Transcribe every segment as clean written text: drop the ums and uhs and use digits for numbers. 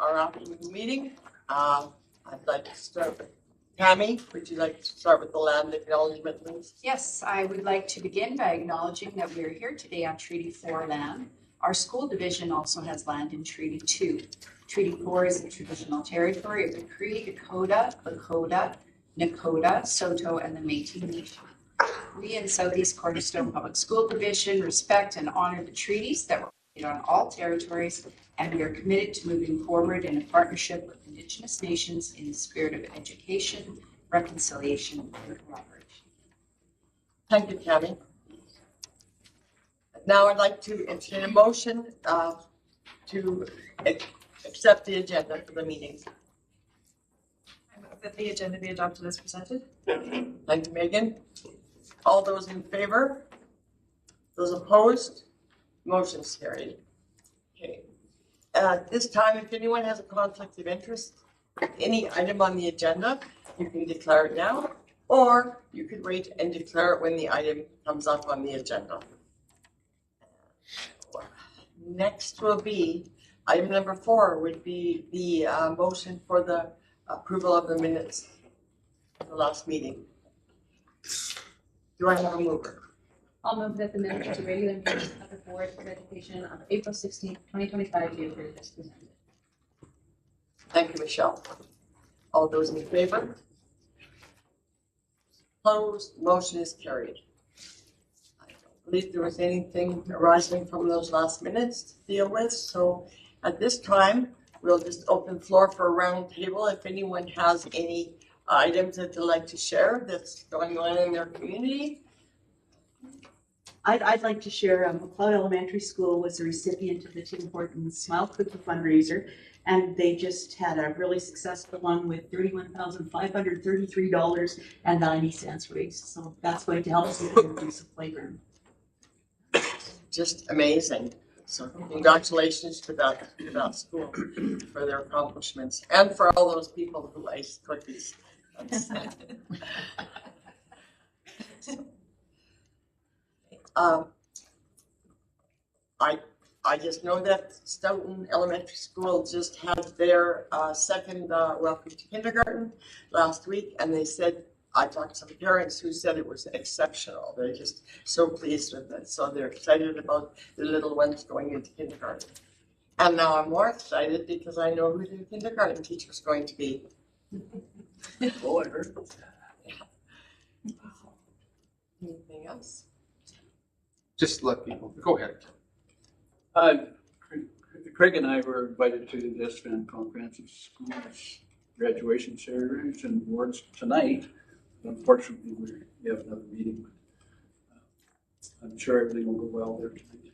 our afternoon meeting. I'd like to start with Tammy. Would you like to start with the land acknowledgement, please? Yes, I would like to begin by acknowledging that we are here today on Treaty 4 land. Our school division also has land in Treaty 2. Treaty 4 is the traditional territory of the Cree, Dakota, Lakota, Nakota, Saulteaux, and the Métis Nation. We in Southeast Cornerstone Public School Division respect and honor the treaties that were made on all territories, and we are committed to moving forward in a partnership with Indigenous nations in the spirit of education, reconciliation, and collaboration. Thank you, Tammy. Now I'd like to entertain a motion to accept the agenda for the meeting. I move that the agenda be adopted as presented. Thank you, Megan. All those in favor? Those opposed? Motion's carried. Okay. At this time, if anyone has a conflict of interest with any item on the agenda, you can declare it now, or you could wait and declare it when the item comes up on the agenda. Next will be, item number 4 would be the motion for the approval of the minutes of the last meeting. Do I have a mover? I'll move that the minutes of the regular meeting of the Board of Education on April 16th, 2025 be approved as presented. Thank you, Michelle. All those in favor? Opposed, motion is carried. I don't believe there was anything arising from those last minutes to deal with, so at this time, we'll just open the floor for a round table. If anyone has any items that they'd like to share that's going on in their community. I'd like to share McLeod Elementary School was a recipient of the Tim Hortons Smile Cookie fundraiser, and they just had a really successful one with $31,533.90 raised. So that's going to help us with the inclusive playground. Just amazing. So congratulations to that school for their accomplishments and for all those people who iced cookies. I just know that Stoughton Elementary School just had their second welcome to kindergarten last week, and they said, I talked to some parents who said it was exceptional. They're just so pleased with it. So they're excited about the little ones going into kindergarten. And now I'm more excited because I know who the kindergarten teacher is going to be. Oh, I heard about that. Yeah. Anything else? Just let people go ahead. Craig and I were invited to the Desvan Comprehensive Schools graduation ceremonies and awards tonight. Unfortunately, we have another meeting. I'm sure everything will go well there tonight.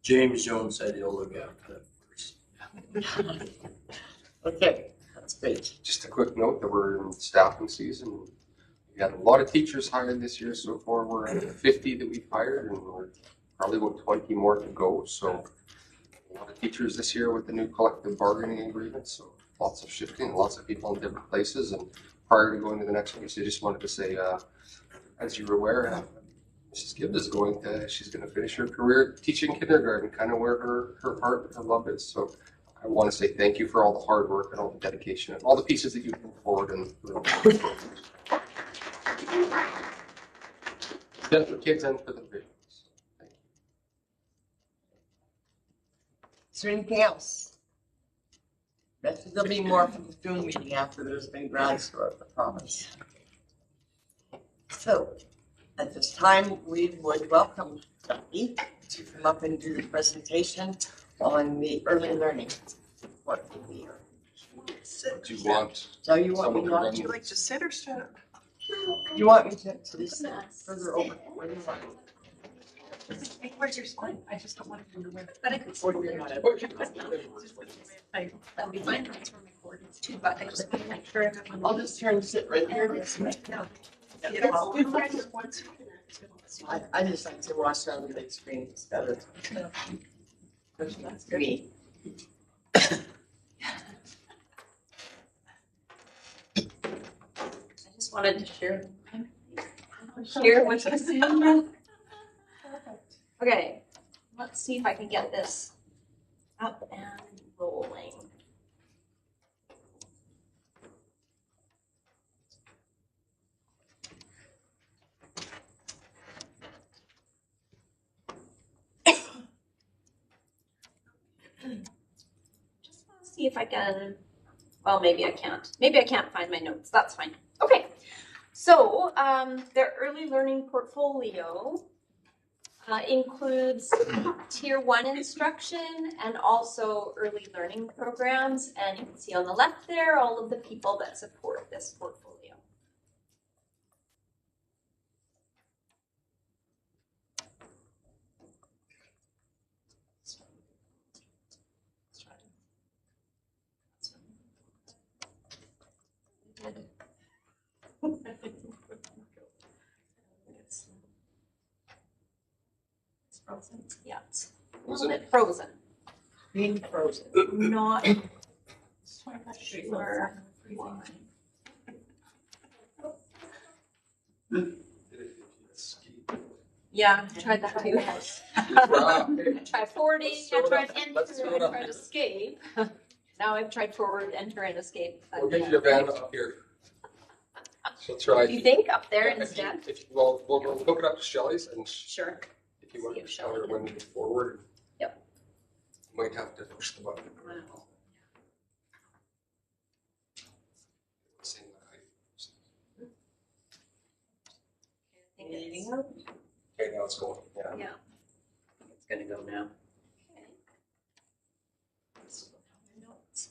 James Jones said he'll look after it first. Okay, that's great. Just a quick note that we're in staffing season. We had a lot of teachers hired this year so far. We're at 50 that we've hired, and we're probably about 20 more to go. So a lot of teachers this year with the new collective bargaining agreement. So lots of shifting, lots of people in different places. And prior to going to the next one, I just wanted to say, as you were aware, Mrs. Gibbs is she's going to finish her career teaching kindergarten, kind of where her heart and her love is. So I want to say thank you for all the hard work and all the dedication and all the pieces that you put forward. And for kids and for the visuals. Thank you. Is there anything else? There'll be more from the Zoom meeting after there's been grads throughout the province. So, at this time, we would welcome Becky to come up and do the presentation on the early learning. What do you Do you want? So you want me not Would you like to sit or stand up? You want me to listen further over? Where do you want? Where's your spine? I just don't want it to win. But I could Or you're not. that'll be fine. That's where my cord is too, but I just want to make sure I have my. I'll just turn and sit right here. I just like to watch it on the big screen. It's better. That's me. I just wanted to share what's in. Okay, let's see if I can get this up and rolling. see if I can, well, maybe I can't. Maybe I can't find my notes. That's fine. Okay. So their early learning portfolio includes tier 1 instruction and also early learning programs. And you can see on the left there all of the people that support this portfolio. It's frozen. Yeah, it's a little bit frozen. Being frozen. Not sure why. Yeah, I tried that too. I tried forwarding, I tried enter, I tried escape. Now I've tried forward, enter, and escape. We'll get you a van up here. She'll try. You think up there Yeah, instead? We'll hook it up to Shelley's and Sure. if you want See to if tell her Shelley when to move forward. Yep. Might have to push the button. Wow. Same height. Meeting up. Okay, now it's going. Yeah. Yeah. It's gonna go now. Okay. Notes.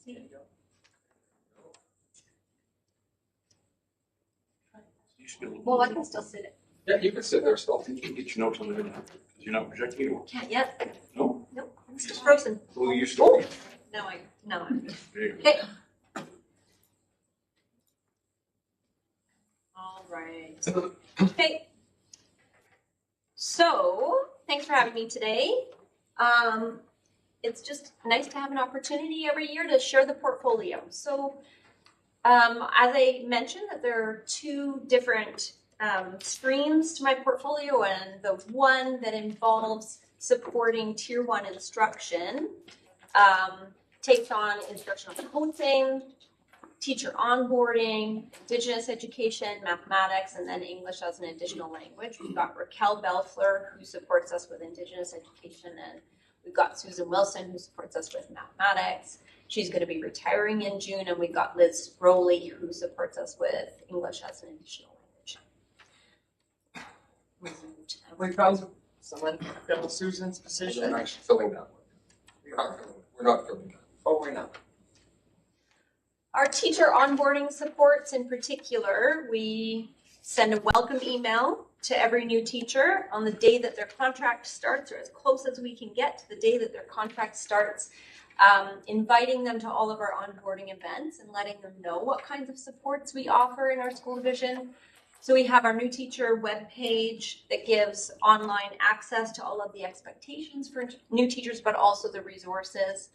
See. Well, I can still sit it. Yeah, you can sit there still. You can get your notes on there now, 'cause you're not projecting anymore. Can't yet. No? Nope. I'm still frozen. Well, you're still. No, I'm. There you go. Okay. All right. Okay. So, thanks for having me today. It's just nice to have an opportunity every year to share the portfolio. So, as I mentioned, that there are two different streams to my portfolio, and the one that involves supporting tier 1 instruction takes on instructional coaching, teacher onboarding, Indigenous education, mathematics, and then English as an additional language. We've got Raquel Belfleur, who supports us with Indigenous education, and we've got Susan Wilson, who supports us with mathematics. She's going to be retiring in June, and we've got Liz Rowley, who supports us with English as an additional language. We found someone fill Susan's We're position. not actually filling that one. We're not filling that. Oh, we're not. Our teacher onboarding supports in particular, we send a welcome email to every new teacher on the day that their contract starts, or as close as we can get to the day that their contract starts, inviting them to all of our onboarding events and letting them know what kinds of supports we offer in our school division. So we have our new teacher webpage that gives online access to all of the expectations for new teachers, but also the resources.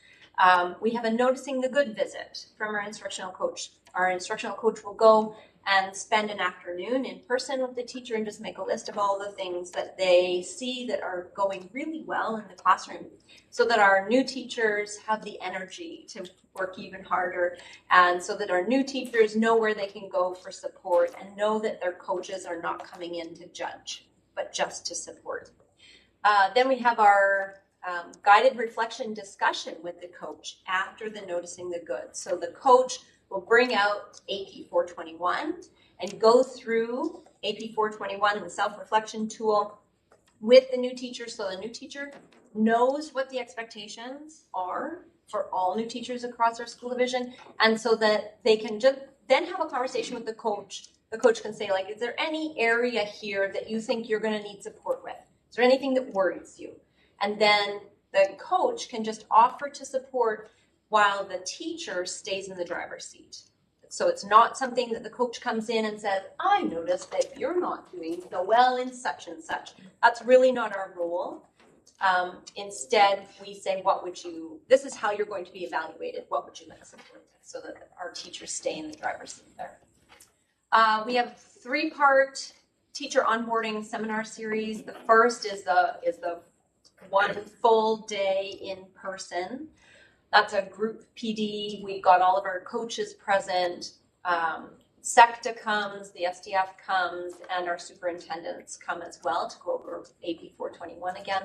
We have a Noticing the Good visit from our instructional coach. Our instructional coach will go and spend an afternoon in person with the teacher and just make a list of all the things that they see that are going really well in the classroom, so that our new teachers have the energy to work even harder, and so that our new teachers know where they can go for support and know that their coaches are not coming in to judge, but just to support. Then we have our guided reflection discussion with the coach after the Noticing the Good. So the coach will bring out AP 421 and go through AP 421, the self-reflection tool, with the new teacher, so the new teacher knows what the expectations are for all new teachers across our school division, and so that they can just then have a conversation with the coach. The coach can say, like, is there any area here that you think you're going to need support with? Is there anything that worries you? And then the coach can just offer to support while the teacher stays in the driver's seat. So it's not something that the coach comes in and says, I noticed that you're not doing so well in such and such. That's really not our role. Instead, we say, this is how you're going to be evaluated. What would you like support with? So that our teachers stay in the driver's seat there. We have 3-part teacher onboarding seminar series. The first is the one full day in person. That's a group PD. We've got all of our coaches present. SECTA comes, the SDF comes, and our superintendents come as well to go over AP 421 again.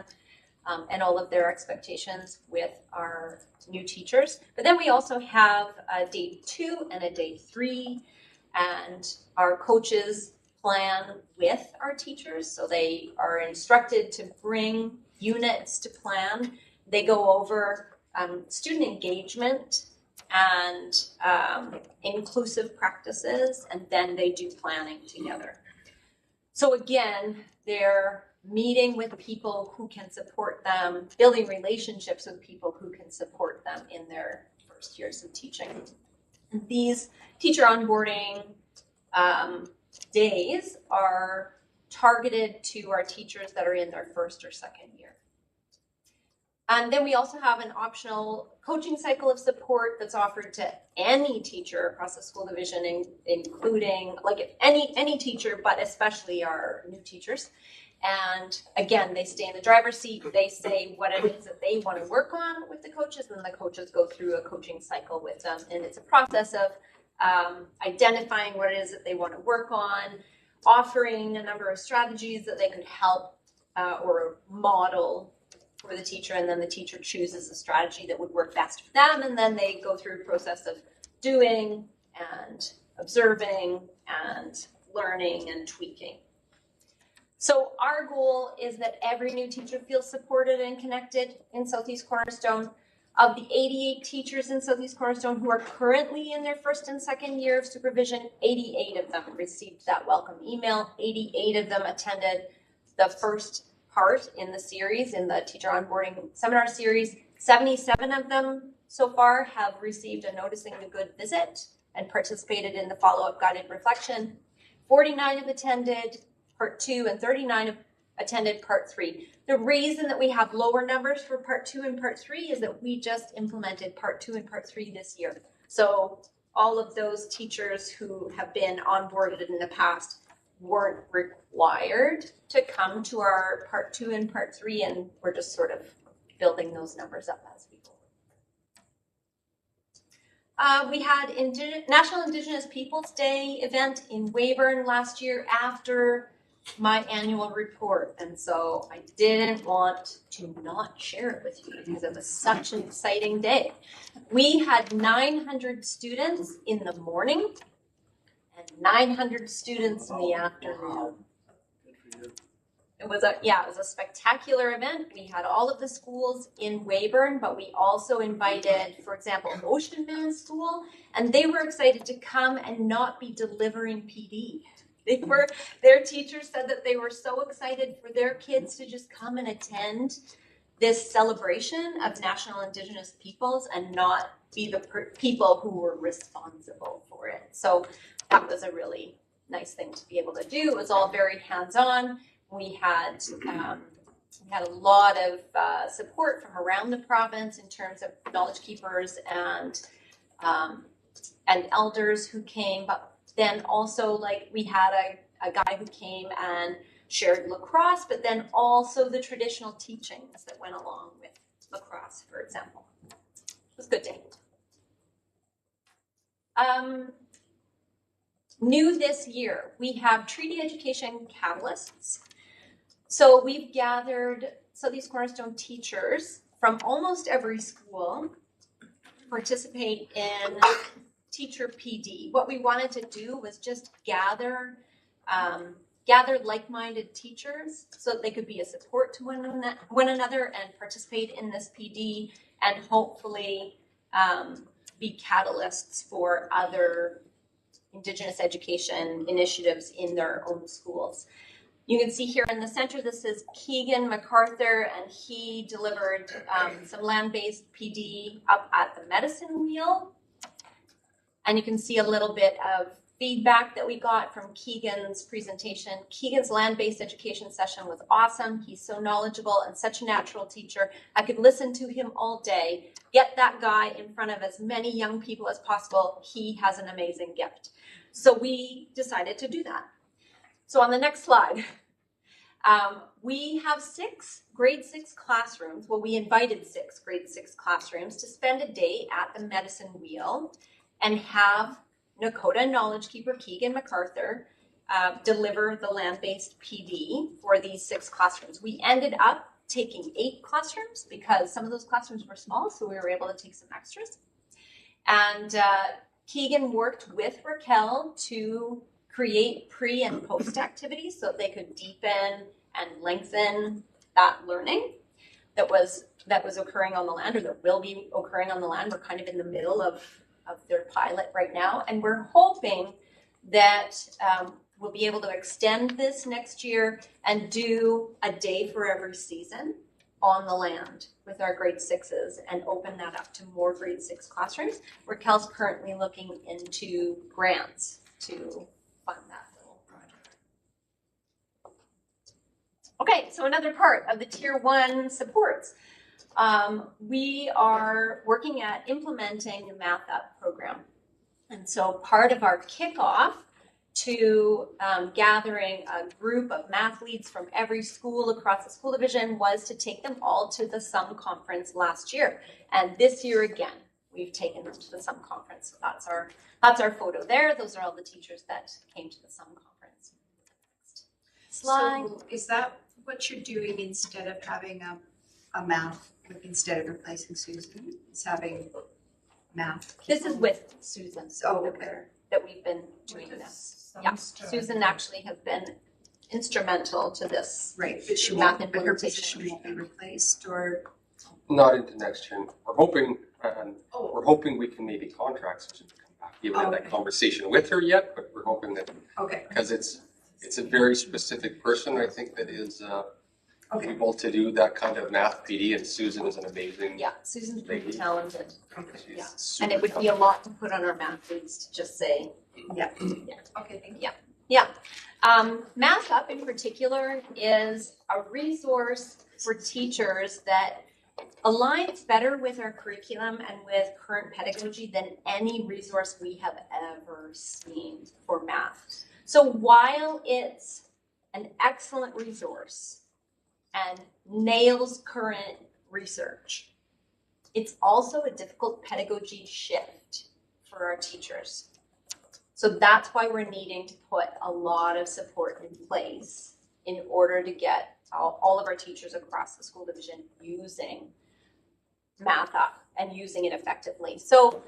and all of their expectations with our new teachers. But then we also have a day 2 and a day 3, and our coaches plan with our teachers. So they are instructed to bring units to plan. They go over student engagement and inclusive practices, and then they do planning together. So again, they're meeting with people who can support them, building relationships with people who can support them in their first years of teaching. These teacher onboarding days are targeted to our teachers that are in their first or second year. And then we also have an optional coaching cycle of support that's offered to any teacher across the school division, including like any teacher, but especially our new teachers. And again, they stay in the driver's seat. They say what it is that they want to work on with the coaches, and the coaches go through a coaching cycle with them. And it's a process of identifying what it is that they want to work on, offering a number of strategies that they could help or model for the teacher, and then the teacher chooses a strategy that would work best for them, and then they go through a process of doing and observing and learning and tweaking. So our goal is that every new teacher feels supported and connected in Southeast Cornerstone. Of the 88 teachers in Southeast Cornerstone who are currently in their first and second year of supervision, 88 of them received that welcome email. 88 of them attended the first part in the series, in the teacher onboarding seminar series. 77 of them so far have received a Noticing the Good visit and participated in the follow-up guided reflection. 49 have attended part 2 and 39 have attended part 3. The reason that we have lower numbers for part 2 and part 3 is that we just implemented part 2 and part 3 this year. So all of those teachers who have been onboarded in the past weren't required to come to our part 2 and part 3, and we're just sort of building those numbers up as we go. We had National Indigenous Peoples Day event in Weyburn last year after my annual report, and so I didn't want to not share it with you because it was such an exciting day. We had 900 students in the morning and 900 students in the afternoon. It was a spectacular event. We had all of the schools in Weyburn, but we also invited, for example, Ocean Man School, and they were excited to come and not be delivering PD. Their teachers said that they were so excited for their kids to just come and attend this celebration of National Indigenous Peoples and not be the people who were responsible for it. So that was a really nice thing to be able to do. It was all very hands-on. We had a lot of support from around the province in terms of knowledge keepers and elders who came, but then also like we had a guy who came and shared lacrosse, but then also the traditional teachings that went along with lacrosse, for example. It was a good day. New this year, we have treaty education catalysts. So we've gathered Southeast Cornerstone teachers from almost every school to participate in teacher PD. What we wanted to do was just gather like-minded teachers so that they could be a support to one another and participate in this PD, and hopefully be catalysts for other Indigenous education initiatives in their own schools. You can see here in the center, this is Keegan MacArthur, and he delivered some land-based PD up at the Medicine Wheel. And you can see a little bit of feedback that we got from Keegan's presentation. Keegan's land-based education session was awesome. He's so knowledgeable and such a natural teacher. I could listen to him all day. Get that guy in front of as many young people as possible. He has an amazing gift. So we decided to do that. So on the next slide, we have 6 grade 6 classrooms. Well, we invited 6 grade 6 classrooms to spend a day at the Medicine Wheel and have Nakota knowledge keeper Keegan MacArthur deliver the land-based PD for these 6 classrooms. We ended up taking 8 classrooms because some of those classrooms were small, so we were able to take some extras. And Keegan worked with Raquel to create pre and post activities so they could deepen and lengthen that learning that was occurring on the land, or that will be occurring on the land. We're kind of in the middle of their pilot right now, and we're hoping that we'll be able to extend this next year and do a day for every season on the land with our grade 6s and open that up to more grade 6 classrooms. Raquel's currently looking into grants to fund that little project. Okay, so another part of the Tier 1 supports. We are working at implementing the Math Up program. And so part of our kickoff to gathering a group of math leads from every school across the school division was to take them all to the SUM conference last year. And this year again, we've taken them to the SUM conference. So that's our photo there. Those are all the teachers that came to the SUM conference. Next slide. So is that what you're doing instead of having a math, instead of replacing Susan? It's having math. This is with Susan. Oh, okay. That we've been doing this. Yeah, Susan actually has been instrumental to this. Right, but she math won't, but her implementation. position won't be replaced, or? Not into next year. We're hoping we can maybe contract Susan to come back. We haven't had that conversation with her yet, but we're hoping that, Okay. because it's a very specific person, I think, that is able to do that kind of math PD, and Susan is an amazing. Yeah, Susan's pretty lady. talented. She's Yeah. super And it would be a lot to put on our math leads to just say. Yeah. Yeah. Okay, thank you. Yeah. Math Up in particular is a resource for teachers that aligns better with our curriculum and with current pedagogy than any resource we have ever seen for math. So while it's an excellent resource and nails current research, it's also a difficult pedagogy shift for our teachers. So that's why we're needing to put a lot of support in place in order to get all of our teachers across the school division using Math Up and using it effectively. So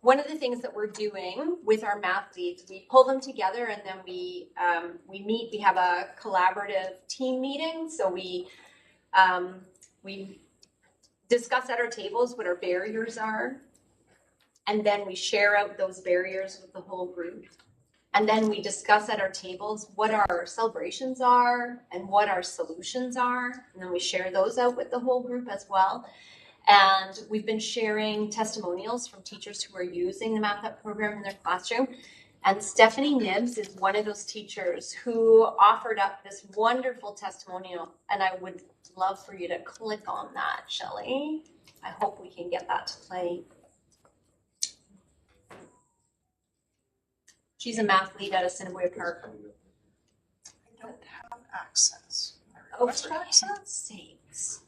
one of the things that we're doing with our math leads, we pull them together and then we meet. We have a collaborative team meeting. So we discuss at our tables what our barriers are. And then we share out those barriers with the whole group. And then we discuss at our tables what our celebrations are and what our solutions are. And then we share those out with the whole group as well. And we've been sharing testimonials from teachers who are using the Math Up program in their classroom. And Stephanie Nibbs is one of those teachers who offered up this wonderful testimonial. And I would love for you to click on that, Shelley. I hope we can get that to play. She's a math lead at Assiniboia Park. I don't have access. Oh, for God's sakes.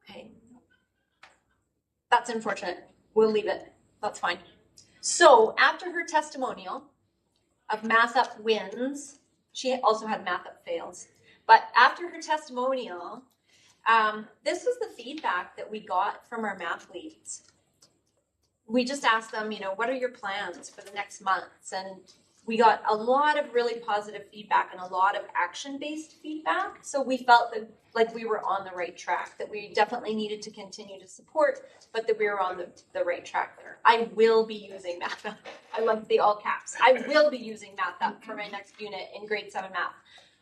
Okay. That's unfortunate. We'll leave it. That's fine. So after her testimonial of Math Up wins, she also had Math Up fails. But after her testimonial, this was the feedback that we got from our math leads. We just asked them, what are your plans for the next months? And we got a lot of really positive feedback and a lot of action-based feedback. So we felt that like we were on the right track, that we definitely needed to continue to support, but that we were on the right track there. I will be using Math Up. I love the all caps. I will be using Math Up for my next unit in grade 7 math.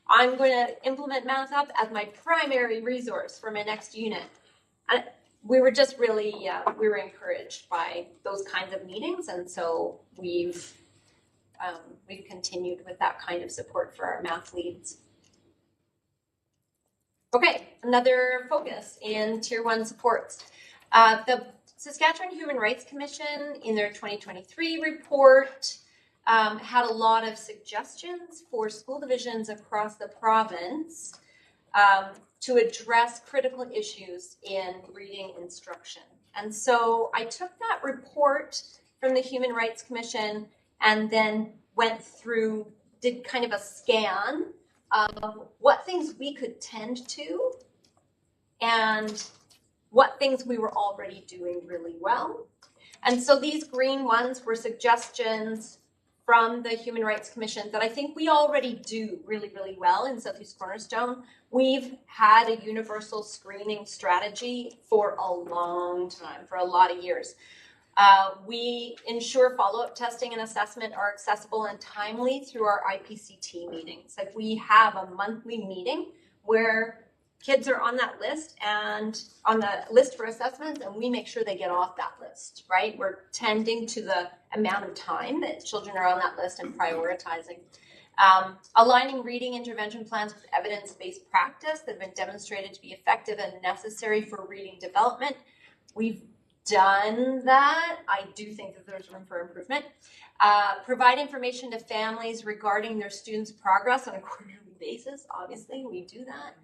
I'm going to implement Math Up as my primary resource for my next unit. We were just really, we were encouraged by those kinds of meetings, and so we've continued with that kind of support for our math leads. Okay, another focus in Tier 1 supports. The Saskatchewan Human Rights Commission, in their 2023 report, had a lot of suggestions for school divisions across the province to address critical issues in reading instruction. And so I took that report from the Human Rights Commission and then went through, did kind of a scan of what things we could tend to and what things we were already doing really well. And so these green ones were suggestions from the Human Rights Commission that I think we already do really, really well in Southeast Cornerstone. We've had a universal screening strategy for a long time, for a lot of years. We ensure follow-up testing and assessment are accessible and timely through our IPCT meetings. Like we have a monthly meeting where kids are on that list and on the list for assessments, and we make sure they get off that list, right? We're tending to the amount of time that children are on that list and prioritizing. Aligning reading intervention plans with evidence-based practice that have been demonstrated to be effective and necessary for reading development. We've done that. I do think that there's room for improvement. Provide information to families regarding their students' progress on a quarterly basis. Obviously, we do that.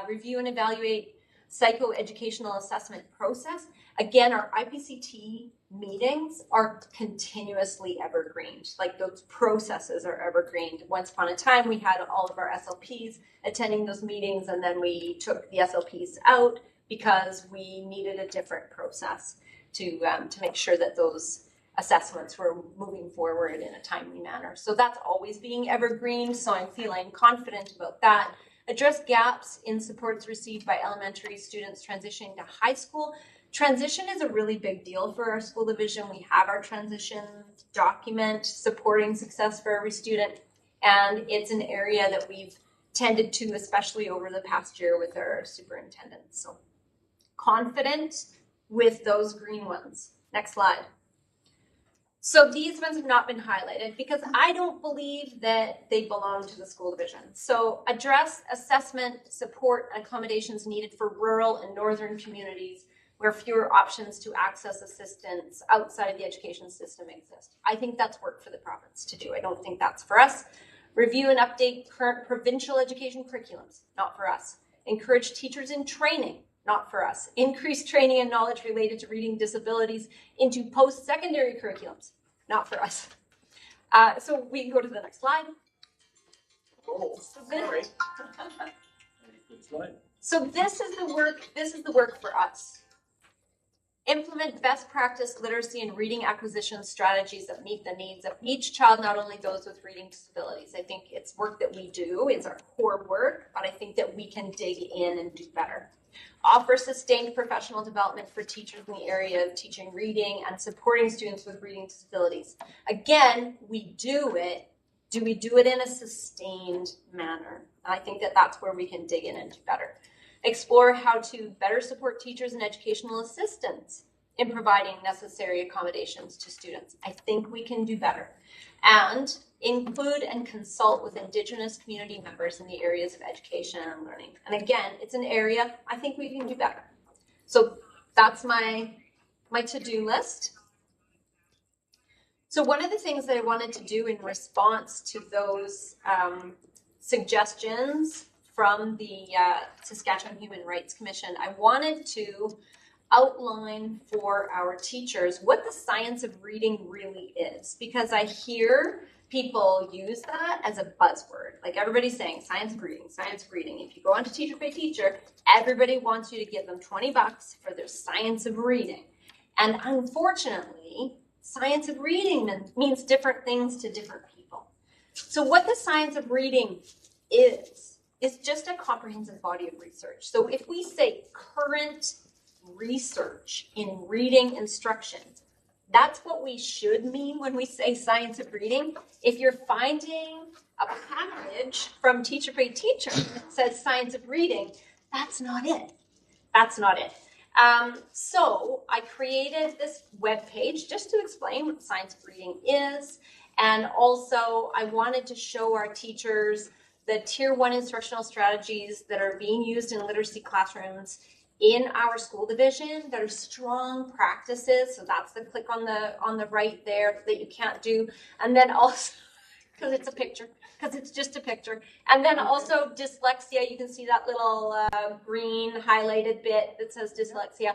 Review and evaluate psychoeducational assessment process. Again, our IPCT meetings are continuously evergreened. Like those processes are evergreened. Once upon a time, we had all of our SLPs attending those meetings, and then we took the SLPs out because we needed a different process to make sure that those assessments were moving forward in a timely manner. So that's always being evergreen. So I'm feeling confident about that. Address gaps in supports received by elementary students transitioning to high school. Transition is a really big deal for our school division. We have our transition document supporting success for every student, and it's an area that we've tended to, especially over the past year with our superintendent. So confident with those green ones. Next slide. So these ones have not been highlighted because I don't believe that they belong to the school division. So address assessment, support, and accommodations needed for rural and northern communities where fewer options to access assistance outside of the education system exist. I think that's work for the province to do. I don't think that's for us. Review and update current provincial education curriculums, not for us. Encourage teachers in training, not for us. Increase training and knowledge related to reading disabilities into post-secondary curriculums, not for us. So we can go to the next slide. So this is the work for us. Implement best practice literacy and reading acquisition strategies that meet the needs of each child, not only those with reading disabilities. I think it's work that we do, it's our core work, but I think that we can dig in and do better. Offer sustained professional development for teachers in the area of teaching reading and supporting students with reading disabilities. Again, we do it. Do we do it in a sustained manner? I think that that's where we can dig in and do better. Explore how to better support teachers and educational assistants in providing necessary accommodations to students. I think we can do better. And include and consult with Indigenous community members in the areas of education and learning. And again, it's an area I think we can do better. So that's my to-do list. So one of the things that I wanted to do in response to those suggestions from the Saskatchewan Human Rights Commission, I wanted to outline for our teachers what the science of reading really is, because I hear people use that as a buzzword. Like everybody's saying science of reading, science of reading. If you go on to Teacher Pay Teacher, everybody wants you to give them $20 for their science of reading. And unfortunately, science of reading means different things to different people. So what the science of reading is just a comprehensive body of research. So if we say current research in reading instruction, that's what we should mean when we say science of reading. If you're finding a package from Teacher Pay Teacher that says science of reading, that's not it. That's not it. So I created this webpage just to explain what science of reading is. And also I wanted to show our teachers the Tier 1 instructional strategies that are being used in literacy classrooms in our school division that are strong practices. So that's the click on the right there that you can't do. And then also, because it's a picture, because it's just a picture. And then also dyslexia, you can see that little green highlighted bit that says dyslexia.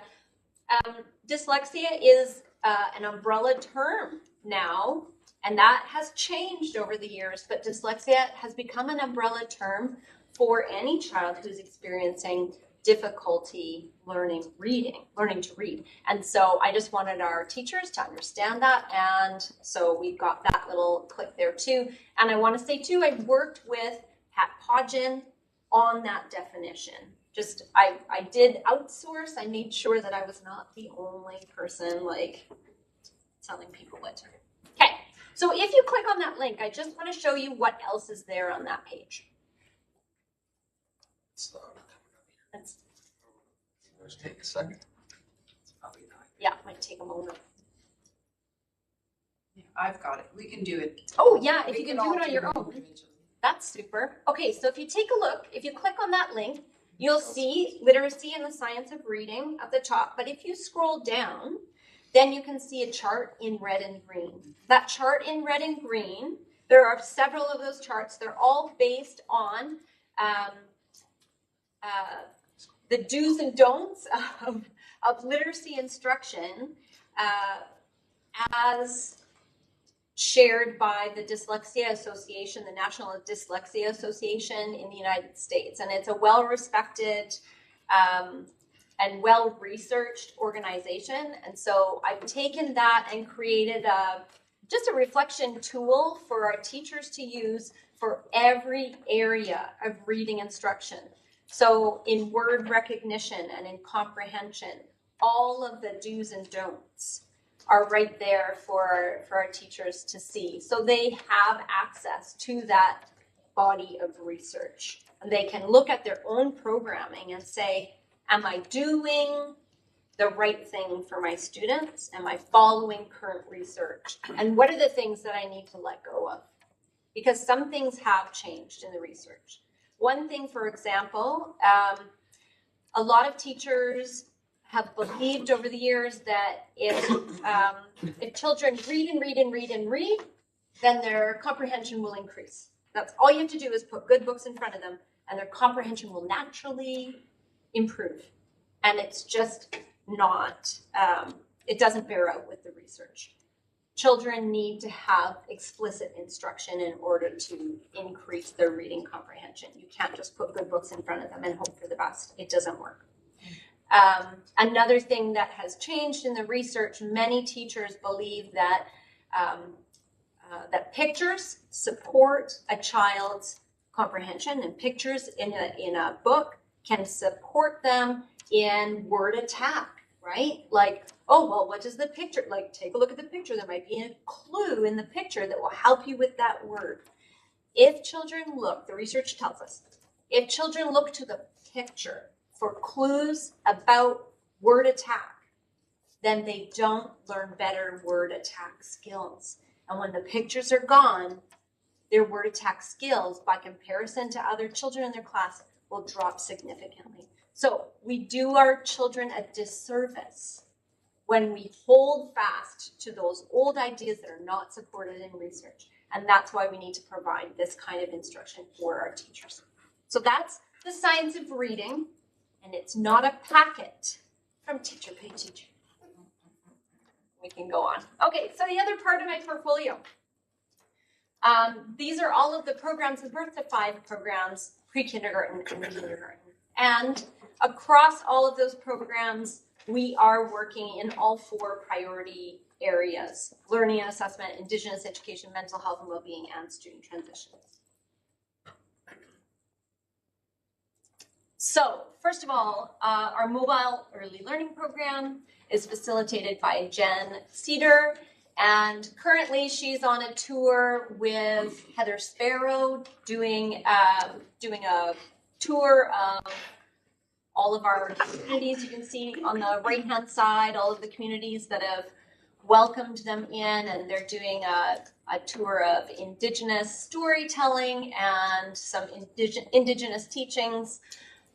Dyslexia is an umbrella term now, and that has changed over the years, but dyslexia has become an umbrella term for any child who's experiencing difficulty learning to read. And so I just wanted our teachers to understand that, and so we've got that little click there too. And I want to say too, I worked with Pat Podgen on that definition. Just, I did outsource. I made sure that I was not the only person like telling people what to do. Okay, so if you click on that link, I just want to show you what else is there on that page. Let's take a second. Yeah, it might take a moment. Yeah, I've got it. We can do it. Oh yeah, if We you can can do all it on do your it own. individually. That's super. Okay, so if you take a look, if you click on that link, you'll see literacy and the science of reading at the top. But if you scroll down, then you can see a chart in red and green. That chart in red and green, there are several of those charts. They're all based on the do's and don'ts of literacy instruction as shared by the Dyslexia Association, the National Dyslexia Association in the United States. And it's a well-respected and well-researched organization. And so I've taken that and created just a reflection tool for our teachers to use for every area of reading instruction. So in word recognition and in comprehension, all of the do's and don'ts are right there for our teachers to see. So they have access to that body of research. And they can look at their own programming and say, am I doing the right thing for my students? Am I following current research? And what are the things that I need to let go of? Because some things have changed in the research. One thing, for example, a lot of teachers have believed over the years that if children read and read and read and read, then their comprehension will increase. That's all you have to do is put good books in front of them, and their comprehension will naturally improve. And it's just not, it doesn't bear out with the research. Children need to have explicit instruction in order to increase their reading comprehension. You can't just put good books in front of them and hope for the best. It doesn't work. Another thing that has changed in the research, many teachers believe that that pictures support a child's comprehension, and pictures in a book can support them in word attack, right? Like, oh, well, what does the picture, like, take a look at the picture. There might be a clue in the picture that will help you with that word. If children look, the research tells us, if children look to the picture for clues about word attack, then they don't learn better word attack skills. And when the pictures are gone, their word attack skills, by comparison to other children in their class, will drop significantly. So we do our children a disservice when we hold fast to those old ideas that are not supported in research. And that's why we need to provide this kind of instruction for our teachers. So that's the science of reading, and it's not a packet from Teacher Pay Teacher. We can go on. Okay, so the other part of my portfolio. These are all of the programs, the birth to 5 programs, pre-kindergarten and kindergarten. And across all of those programs, we are working in all 4 priority areas: learning and assessment, Indigenous education, mental health and well-being, and student transitions. So, first of all, our mobile early learning program is facilitated by Jen Cedar, and currently she's on a tour with Heather Sparrow doing a tour of all of our communities. You can see on the right-hand side all of the communities that have welcomed them in, and they're doing a tour of Indigenous storytelling and some Indigenous teachings.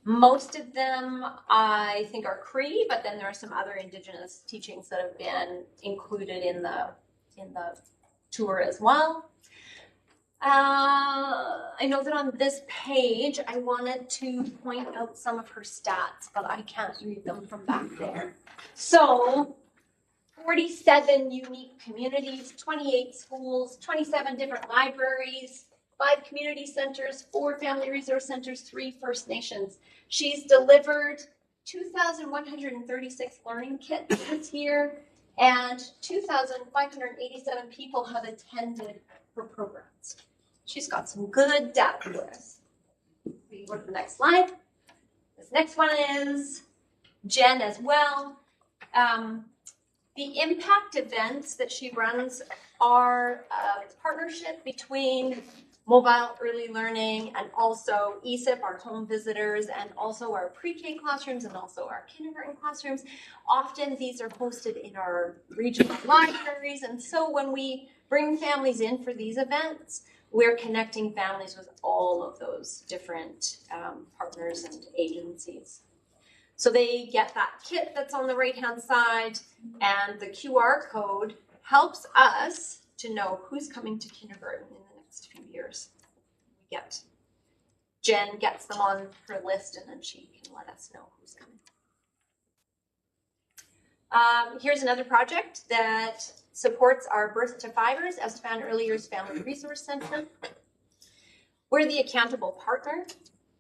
Most of them, I think, are Cree, but then there are some other Indigenous teachings that have been included in the tour as well. I know that on this page, I wanted to point out some of her stats, but I can't read them from back there. So 47 unique communities, 28 schools, 27 different libraries, 5 community centers, 4 family resource centers, 3 First Nations. She's delivered 2,136 learning kits this year, and 2,587 people have attended her programs. She's got some good data for us. We go to the next slide. This next one is Jen as well. The impact events that she runs are a partnership between mobile early learning and also ESIP, our home visitors, and also our pre-K classrooms and also our kindergarten classrooms. Often these are hosted in our regional libraries, and so when we bring families in for these events, we're connecting families with all of those different partners and agencies. So they get that kit that's on the right-hand side, and the QR code helps us to know who's coming to kindergarten in the next few years. Jen gets them on her list, and then she can let us know who's coming. Here's another project that supports our Birth to Fivers, Estevan Early Years Family Resource Center. We're the accountable partner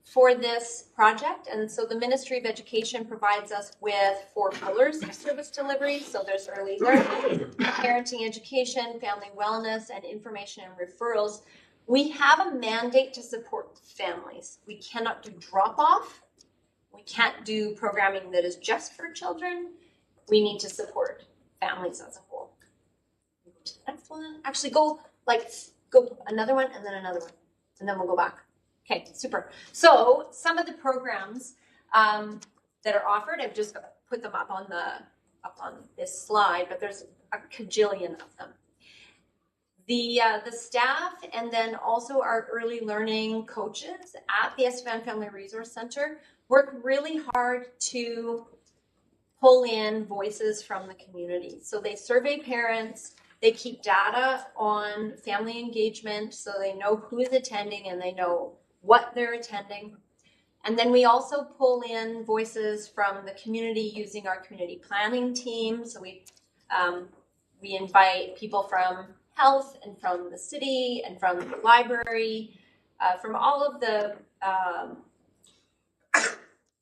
for this project, and so the Ministry of Education provides us with 4 pillars of service delivery. So there's early learning, parenting education, family wellness, and information and referrals. We have a mandate to support families. We cannot do drop-off. We can't do programming that is just for children. We need to support families as a whole. Go to the next one. Actually, go another one and then another one, and then we'll go back. Okay, super. So some of the programs that are offered, I've just put them up on this slide, but there's a cajillion of them. The staff and then also our early learning coaches at the Estevan Family Resource Center work really hard to pull in voices from the community. So they survey parents, they keep data on family engagement so they know who is attending and they know what they're attending. And then we also pull in voices from the community using our community planning team. So we invite people from health and from the city and from the library, from all of the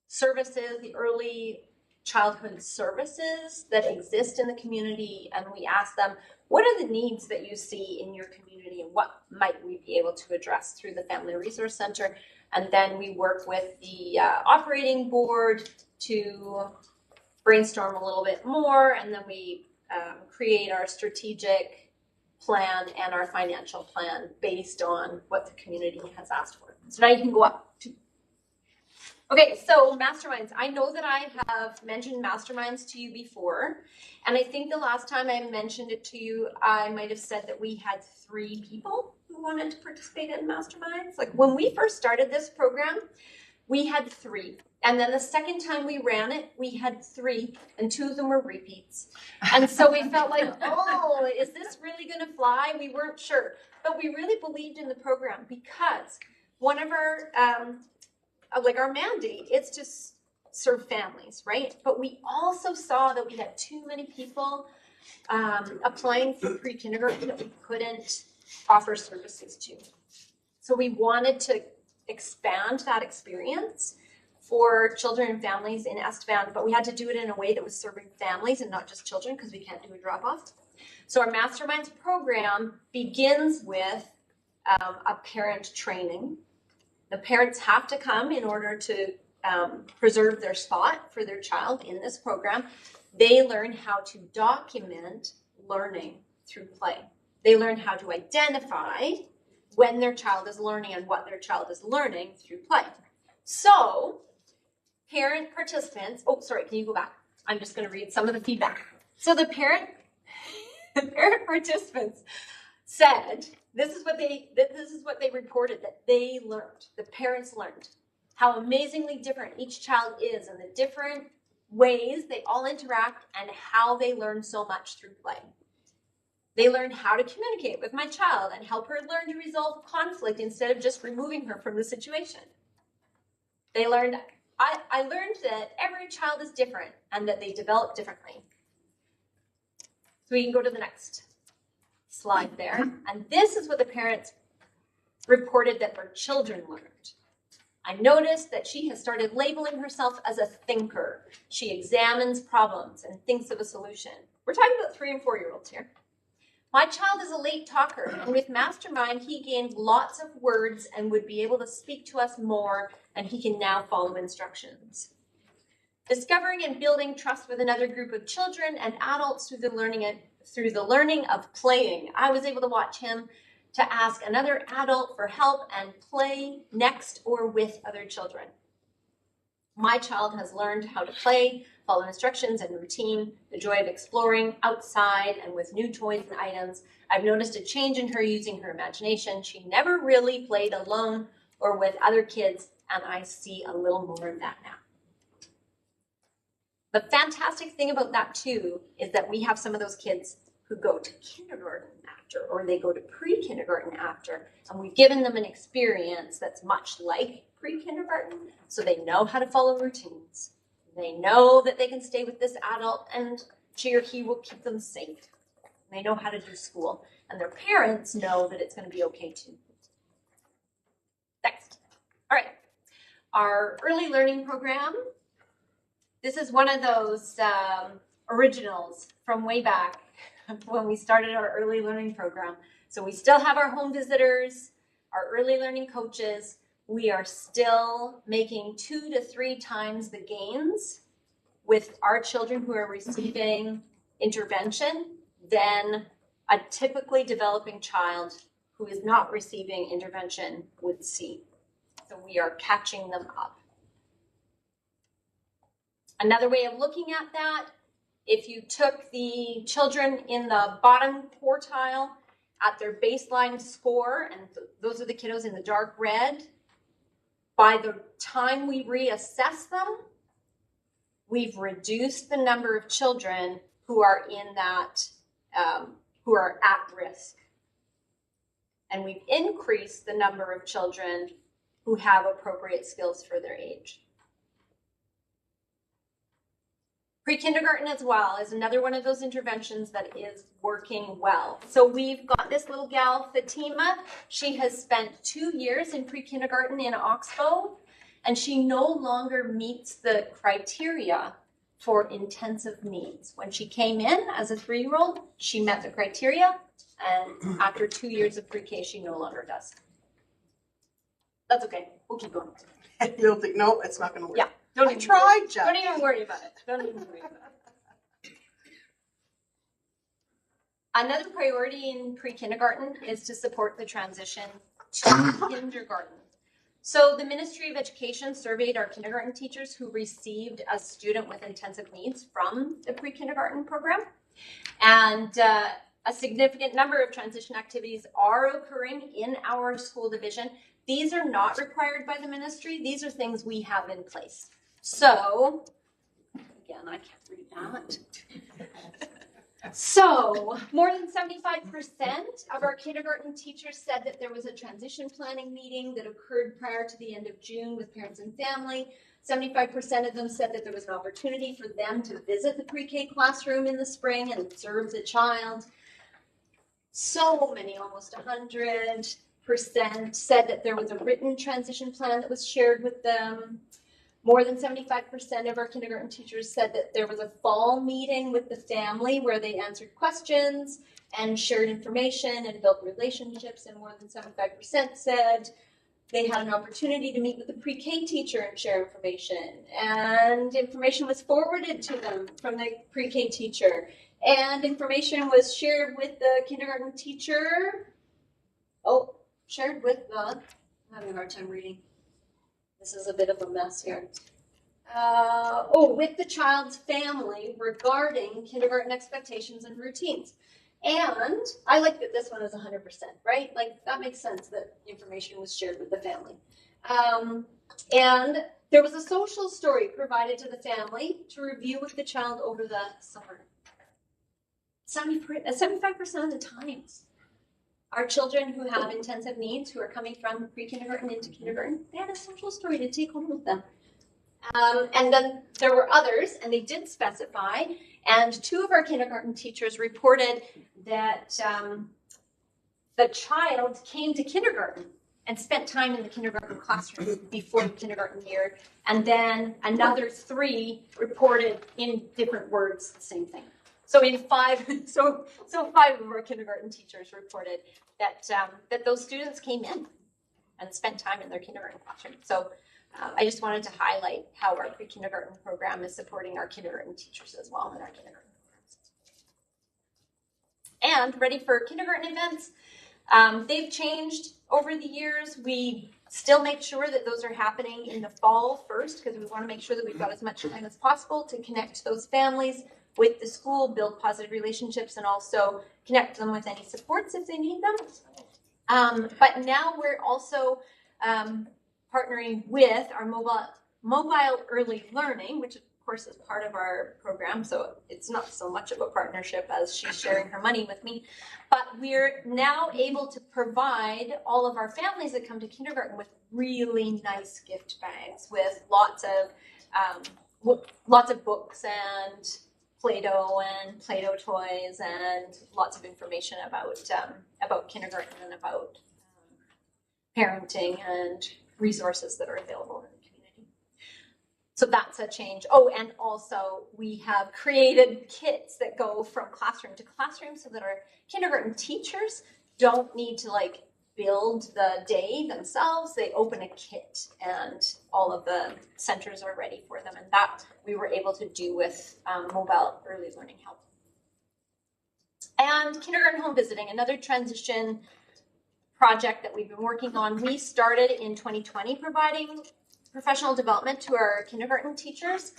services, the early childhood services that exist in the community, and we ask them, what are the needs that you see in your community and what might we be able to address through the Family Resource Center? And then we work with the operating board to brainstorm a little bit more, and then we create our strategic plan and our financial plan based on what the community has asked for. So now you can go up. Okay, so masterminds. I know that I have mentioned masterminds to you before, and I think the last time I mentioned it to you, I might have said that we had 3 people who wanted to participate in masterminds. Like when we first started this program, we had 3. And then the second time we ran it, we had 3, and 2 of them were repeats. And so we felt like, oh, is this really gonna fly? We weren't sure, but we really believed in the program because one of our, our mandate is to serve families, right? But we also saw that we had too many people applying for pre-kindergarten that we couldn't offer services to. So we wanted to expand that experience for children and families in Estevan, but we had to do it in a way that was serving families and not just children because we can't do a drop-off. So our Masterminds program begins with a parent training. The parents have to come in order to preserve their spot for their child in this program. They learn how to document learning through play. They learn how to identify when their child is learning and what their child is learning through play. So, parent participants, oh, sorry, can you go back? I'm just going to read some of the feedback. So the parent participants said, this is what they reported that they learned, the parents learned, how amazingly different each child is and the different ways they all interact and how they learn so much through play. They learned how to communicate with my child and help her learn to resolve conflict instead of just removing her from the situation. They learned, I learned that every child is different and that they develop differently. So we can go to the next slide there. And this is what the parents reported that their children learned. I noticed that she has started labeling herself as a thinker. She examines problems and thinks of a solution. We're talking about 3 and 4-year-olds here. My child is a late talker, and with Mastermind, he gained lots of words and would be able to speak to us more, and he can now follow instructions. Discovering and building trust with another group of children and adults through the learning of playing. I was able to watch him to ask another adult for help and play next or with other children. My child has learned how to play, follow instructions and routine, the joy of exploring outside and with new toys and items. I've noticed a change in her using her imagination. She never really played alone or with other kids, and I see a little more of that now. The fantastic thing about that too is that we have some of those kids who go to kindergarten after, or they go to pre-kindergarten after, and we've given them an experience that's much like pre-kindergarten, so they know how to follow routines. They know that they can stay with this adult and she or he will keep them safe. They know how to do school, and their parents know that it's going to be okay too. Next. All right. Our early learning program. This is one of those originals from way back when we started our early learning program. So we still have our home visitors, our early learning coaches. We are still making 2 to 3 times the gains with our children who are receiving intervention than a typically developing child who is not receiving intervention would see. So we are catching them up. Another way of looking at that, if you took the children in the bottom quartile at their baseline score, and those are the kiddos in the dark red, by the time we reassess them, we've reduced the number of children who are in that, who are at risk. And we've increased the number of children who have appropriate skills for their age. Pre-kindergarten as well is another one of those interventions that is working well. So we've got this little gal, Fatima. She has spent 2 years in pre-kindergarten in Oxbow, and she no longer meets the criteria for intensive needs. When she came in as a 3-year-old, she met the criteria, and after 2 years of pre-K, she no longer does. That's okay. We'll keep going. You don't think, no, it's not going to work. Yeah. I tried, Jeff. Don't even worry about it. Don't even worry about it. Another priority in pre-kindergarten is to support the transition to kindergarten. So the Ministry of Education surveyed our kindergarten teachers who received a student with intensive needs from the pre-kindergarten program. And a significant number of transition activities are occurring in our school division. These are not required by the ministry. These are things we have in place. So, again, I can't read that. So, more than 75% of our kindergarten teachers said that there was a transition planning meeting that occurred prior to the end of June with parents and family. 75% of them said that there was an opportunity for them to visit the pre-K classroom in the spring and observe the child. So many, almost 100% said that there was a written transition plan that was shared with them. More than 75% of our kindergarten teachers said that there was a fall meeting with the family where they answered questions and shared information and built relationships, and more than 75% said they had an opportunity to meet with the pre-K teacher and share information, and information was forwarded to them from the pre-K teacher, and information was shared with the kindergarten teacher. Shared with the, I'm having a hard time reading. This is a bit of a mess here. With the child's family regarding kindergarten expectations and routines. And I like that this one is 100%, right? Like, that makes sense that information was shared with the family. And there was a social story provided to the family to review with the child over the summer. 75% of the times. Our children who have intensive needs, who are coming from pre-kindergarten into kindergarten, they had a social story to take home with them. And then there were others, and they did specify, and 2 of our kindergarten teachers reported that the child came to kindergarten and spent time in the kindergarten classroom before the kindergarten year, and then another 3 reported in different words the same thing. So in 5 of our kindergarten teachers reported that that those students came in and spent time in their kindergarten classroom. So I just wanted to highlight how our pre-kindergarten program is supporting our kindergarten teachers as well in our kindergarten programs. And ready for kindergarten events. They've changed over the years. We still make sure that those are happening in the fall first, because we want to make sure that we've got as much time as possible to connect those families with the school, build positive relationships, and also connect them with any supports if they need them. But now we're also partnering with our mobile early learning, which of course is part of our program, so it's not so much of a partnership as she's sharing her money with me, but we're now able to provide all of our families that come to kindergarten with really nice gift bags with lots of books and Play-Doh and Play-Doh toys and lots of information about kindergarten and about parenting and resources that are available in the community. So that's a change. Oh, and also we have created kits that go from classroom to classroom so that our kindergarten teachers don't need to build the day themselves. They open a kit and all of the centers are ready for them. And that we were able to do with mobile early learning help. And kindergarten home visiting, another transition project that we've been working on. We started in 2020 providing professional development to our kindergarten teachers.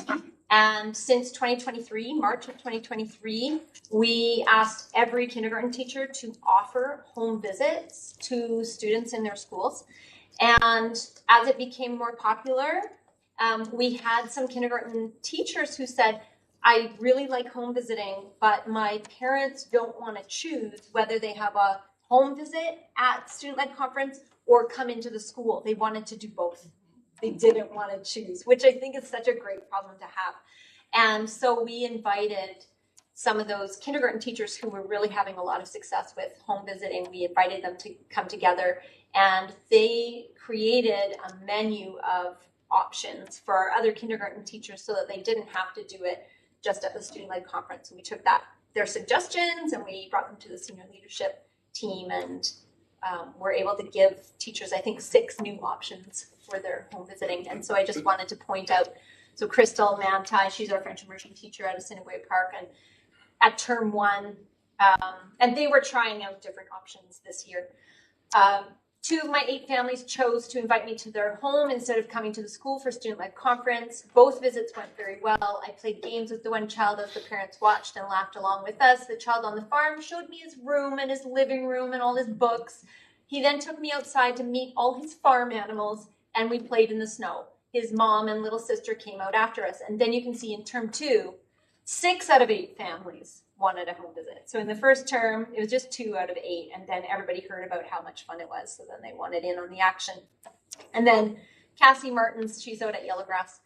And since 2023, March of 2023, we asked every kindergarten teacher to offer home visits to students in their schools. And as it became more popular, we had some kindergarten teachers who said, I really like home visiting, but my parents don't want to choose whether they have a home visit at student-led conference or come into the school. They wanted to do both. They didn't want to choose, which I think is such a great problem to have. And so we invited some of those kindergarten teachers who were really having a lot of success with home visiting. We invited them to come together, and they created a menu of options for our other kindergarten teachers so that they didn't have to do it just at the student-led conference. And we took their suggestions, and we brought them to the senior leadership team, and we're able to give teachers, I think, 6 new options for their home visiting. And so I just wanted to point out, so Crystal Mantai, she's our French immersion teacher out of Sinaway Park, and at term 1, and they were trying out different options this year. 2 of my 8 families chose to invite me to their home instead of coming to the school for student-led conference. Both visits went very well. I played games with the one child as the parents watched and laughed along with us. The child on the farm showed me his room and his living room and all his books. He then took me outside to meet all his farm animals, and we played in the snow. His mom and little sister came out after us. And then you can see in term 2, 6 out of 8 families wanted a home visit. So in the first term, it was just 2 out of 8, and then everybody heard about how much fun it was, so then they wanted in on the action. And then Cassie Martins, she's out at Yellowgrass,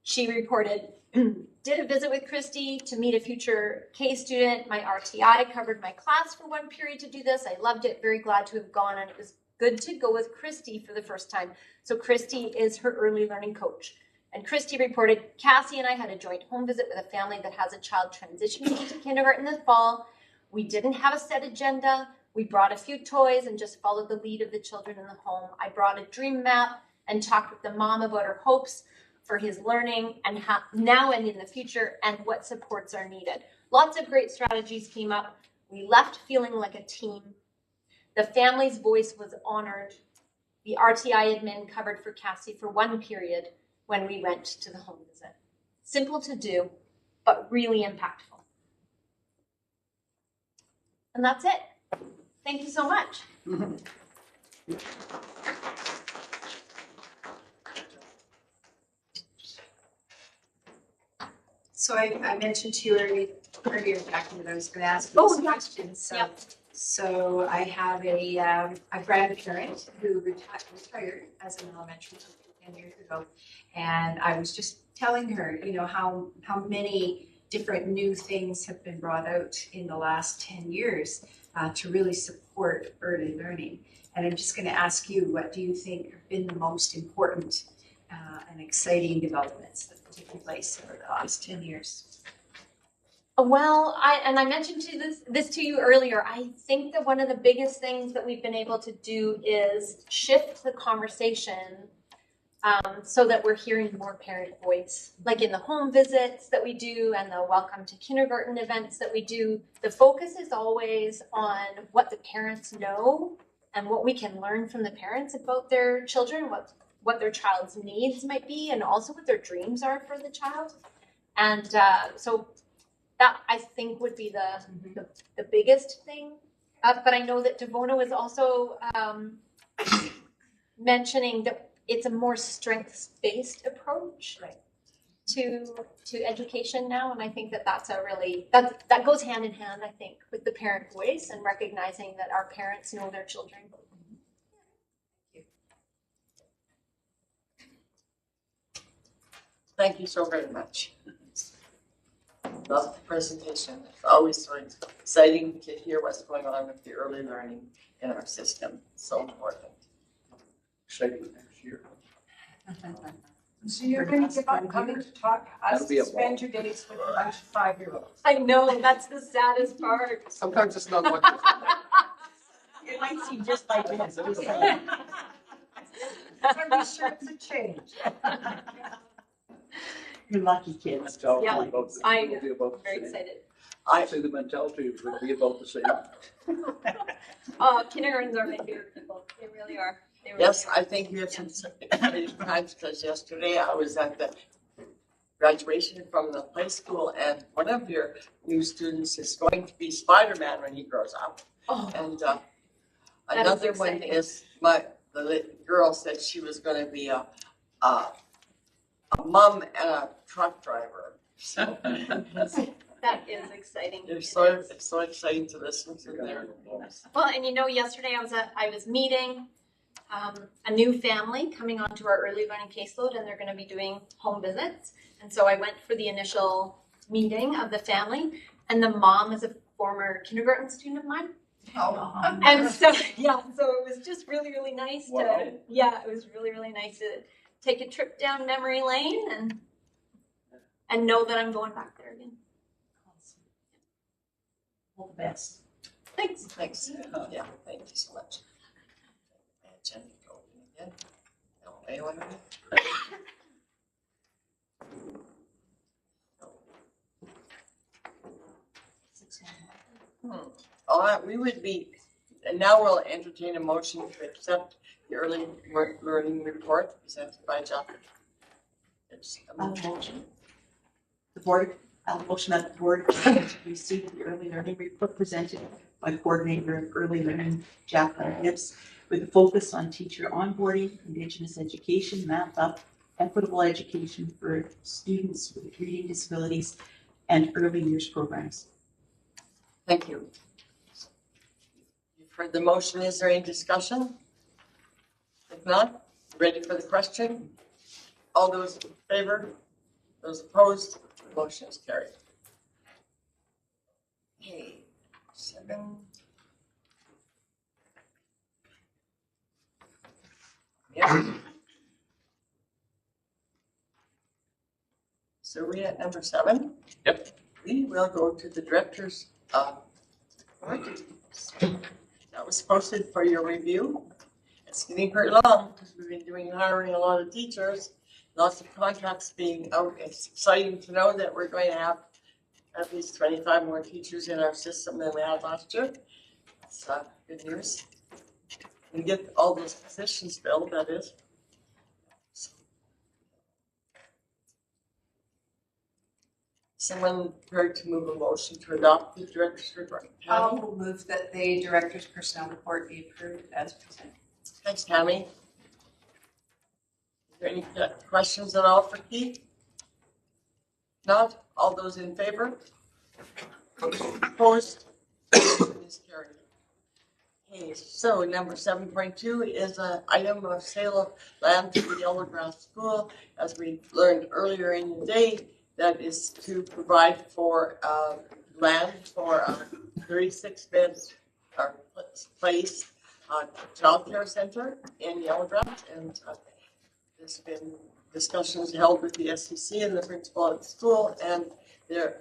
she reported, did a visit with Christy to meet a future K student. My RTI covered my class for one period to do this. I loved it, very glad to have gone, and it was good to go with Christy for the first time. So Christy is her early learning coach. And Christy reported, Cassie and I had a joint home visit with a family that has a child transitioning into kindergarten this fall. We didn't have a set agenda. We brought a few toys and just followed the lead of the children in the home. I brought a dream map and talked with the mom about her hopes for his learning and now and in the future and what supports are needed. Lots of great strategies came up. We left feeling like a team. The family's voice was honored. The RTI admin covered for Cassie for one period when we went to the home visit. Simple to do, but really impactful. And that's it. Thank you so much. So I mentioned to you earlier, Jackie, that I was going to ask you Oh, some yeah. questions. So, Yep. so I have a grandparent who retired as an elementary teacher 10 years ago, and I was just telling her, you know, how many different new things have been brought out in the last 10 years to really support early learning. And I'm just going to ask you, what do you think have been the most important and exciting developments that have taken place over the last 10 years? Well, I mentioned this to you earlier. I think that one of the biggest things that we've been able to do is shift the conversation so that we're hearing more parent voice. Like in the home visits that we do and the welcome to kindergarten events that we do, the focus is always on what the parents know and what we can learn from the parents about their children, what their child's needs might be, and also what their dreams are for the child. And so that I think would be the biggest thing. But I know that Devona was also mentioning that it's a more strengths-based approach to education now, and I think that that's a really that goes hand in hand, I think, with the parent voice and recognizing that our parents know their children. Thank you so very much. Love the presentation. It's always so exciting to hear what's going on with the early learning in our system. So important. Exciting next year. So you're going to give up coming to talk to us, That'll be a spend your days with a bunch of 5-year-olds. I know, that's the saddest part. Sometimes it's not what It might seem just like this, just saying. I'm sure it's a change. You're lucky kids. Mentality Yeah, about the- I will be about the Very same. excited. I'd say the mentality would be about the same. Kindergartens are my favorite people. They really are. They really Yes, are. I think we have some exciting times because yesterday I was at the graduation from the high school and one of your new students is going to be Spider-Man when he grows up. Oh, And is another one exciting. is the girl said she was going to be a mom and a truck driver. So that is exciting. it's It is. so exciting to listen to their. Well, and you know, yesterday I was meeting a new family coming onto our early learning caseload, and they're going to be doing home visits. And so I went for the initial meeting of the family, and the mom is a former kindergarten student of mine. Oh. And so yeah, so it was just really, really nice Wow. it was really, really nice to take a trip down memory lane and know that I'm going back there again. All the best. Thanks. Yeah, thank you so much. Jen, go again. No, anyone? All right, we would be, and now we'll entertain a motion to accept the early learning report presented by John. It's a motion. The board, I'll motion that the board receive the early learning report presented by Coordinator of Early Learning, Jacqueline Hibbs, with a focus on teacher onboarding, Indigenous education, math up, equitable education for students with reading disabilities, and early years programs. Thank you. You've heard the motion. Is there any discussion? If not, ready for the question? All those in favor? Those opposed? The motion is carried. Okay, 7. Yes. So we at number 7? Yep. We will go to the director's report. That was posted for your review. It's getting pretty long because we've been hiring a lot of teachers, lots of contracts being out. It's exciting to know that we're going to have at least 25 more teachers in our system than we had last year. It's good news. We get all those positions filled, that is. Someone prepared to move a motion to adopt the director's report. I Tammy? will move that the director's personnel report be approved as presented. Thanks, Tammy. Is there any questions at all for Keith? Not? All those in favor? Opposed? Motion is carried. Okay, so number 7.2 is an item of sale of land to the Yellowgrass School. As we learned earlier in the day, that is to provide for land for a 36-bed place childcare center in Yellowgrass, and there's been discussions held with the SEC and the principal at the school, and they're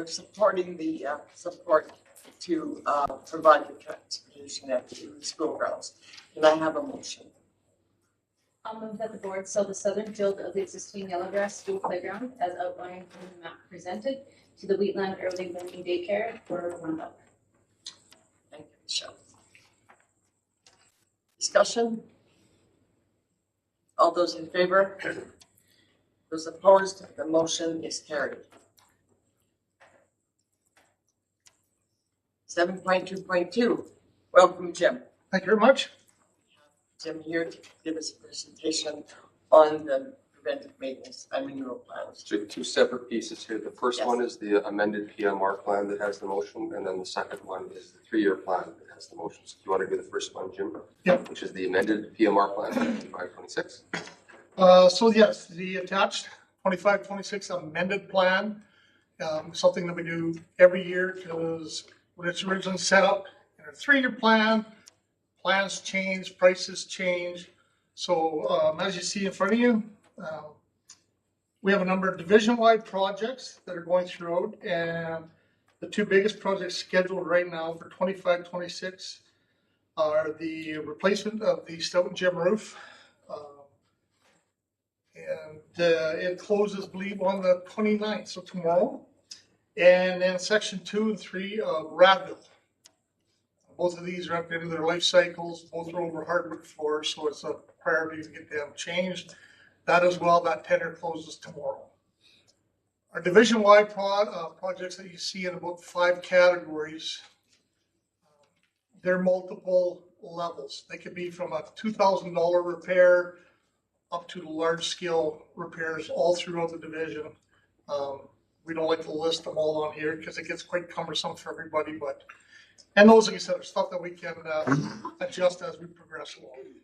supporting the support to provide the transportation at the school grounds. Can I have a motion? I'll move that the board sell the southern field of the existing Yellowgrass School playground as outlined in the map presented to the Wheatland Early Learning Daycare for $1. Thank you, Michelle. Discussion? All those in favor? Those opposed? The motion is carried. 7.2.2. Welcome, Jim. Thank you very much. Jim here to give us a presentation on the preventive maintenance and renewal plans. So two separate pieces here. The first one is the amended PMR plan that has the motion, and then the second one is the 3-year plan that has the motion. So do you want to do the first one, Jim? Yep. Which is the amended PMR plan, 2526. So yes, the attached 25-26 amended plan, something that we do every year because when it's originally set up in a 3-year plan, plans change, prices change. So as you see in front of you, we have a number of division-wide projects that are going throughout, and the two biggest projects scheduled right now for 25-26 are the replacement of the Stoughton gym roof. And it closes, I believe, on the 29th, so tomorrow. And then section 2 and 3 of Radville. Both of these are at the end of their life cycles. Both are over hardwood floors, so it's a priority to get them changed. That as well, that tender closes tomorrow. Our division-wide projects that you see in about 5 categories, they're multiple levels. They could be from a $2,000 repair up to large-scale repairs all throughout the division. We don't like to list them all on here because it gets quite cumbersome for everybody, and those, like I said, are stuff that we can adjust as we progress along.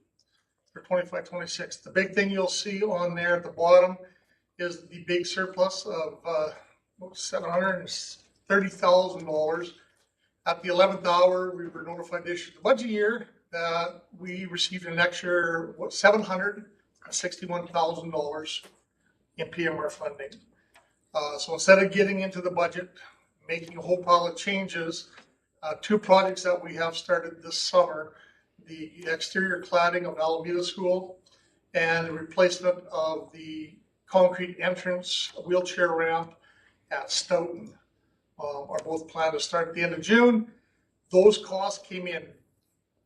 For 25-26, the big thing you'll see on there at the bottom is the big surplus of $730,000. At the 11th hour, we were notified this year, the budget year, that we received an extra $761,000 in PMR funding. So instead of getting into the budget, making a whole pile of changes, 2 projects that we have started this summer, the exterior cladding of Alameda School and the replacement of the concrete entrance wheelchair ramp at Stoughton are both planned to start at the end of June. Those costs came in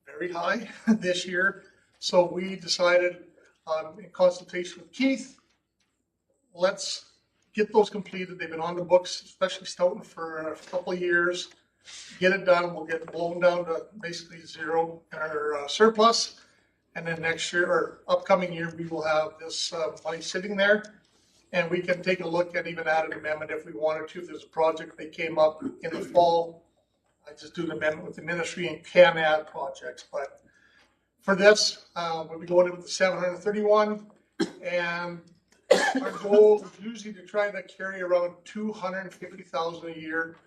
very high this year, so we decided in consultation with Keith, let's get those completed. They've been on the books, especially Stoughton, for a couple of years. Get it done. We'll get blown down to basically zero in our surplus. And then next year or upcoming year, we will have this money sitting there. And we can take a look at even add an amendment if we wanted to. If there's a project that came up in the fall, I just do an amendment with the ministry and can add projects. But for this, we'll be going in with the 731. And our goal is usually to try to carry around $250,000 a year,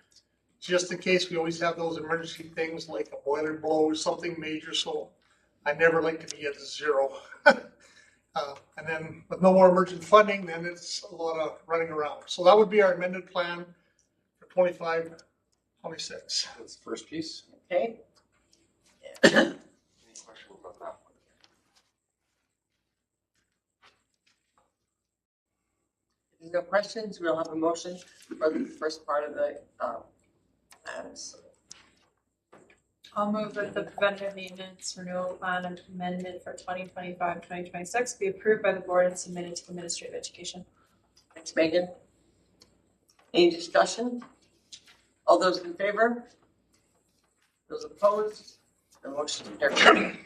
just in case. We always have those emergency things like a boiler blows, something major. So I never like to be at zero. And then with no more emergent funding, then it's a lot of running around. So that would be our amended plan for 25-26. That's the first piece. Okay. Any questions about that? If there's no questions, we'll have a motion for the first part of the plans. I'll move that the preventive maintenance renewal plan amended for 2025-2026 be approved by the board and submitted to the Ministry of Education. Thanks, Megan. Any discussion? All those in favor? Those opposed? The motion carries.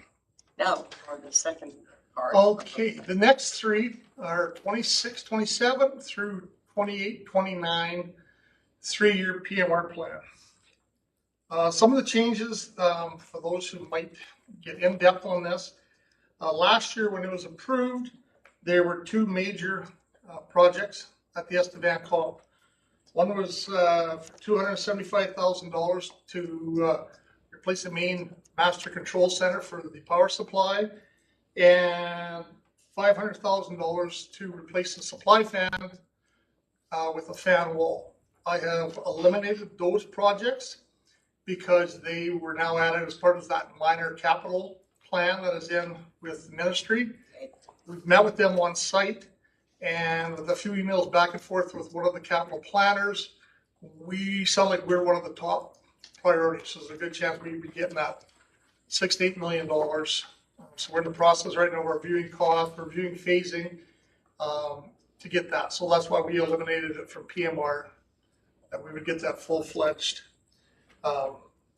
Now, for the second part. Okay, the next 3 are 26, 27 through 28-29 3-year PMR plan. Some of the changes, for those who might get in depth on this, last year when it was approved, there were two major projects at the Estevan Comp. One was for $275,000 to replace the main master control center for the power supply, and $500,000 to replace the supply fan with a fan wall. I have eliminated those projects because they were now added as part of that minor capital plan that is in with the ministry. We've met with them on site, and with a few emails back and forth with one of the capital planners, we sound like we're one of the top priorities. So there's a good chance we'd be getting that $6 to $8 million. So we're in the process right now. We're reviewing cost, reviewing phasing to get that. So that's why we eliminated it from PMR, that we would get that full-fledged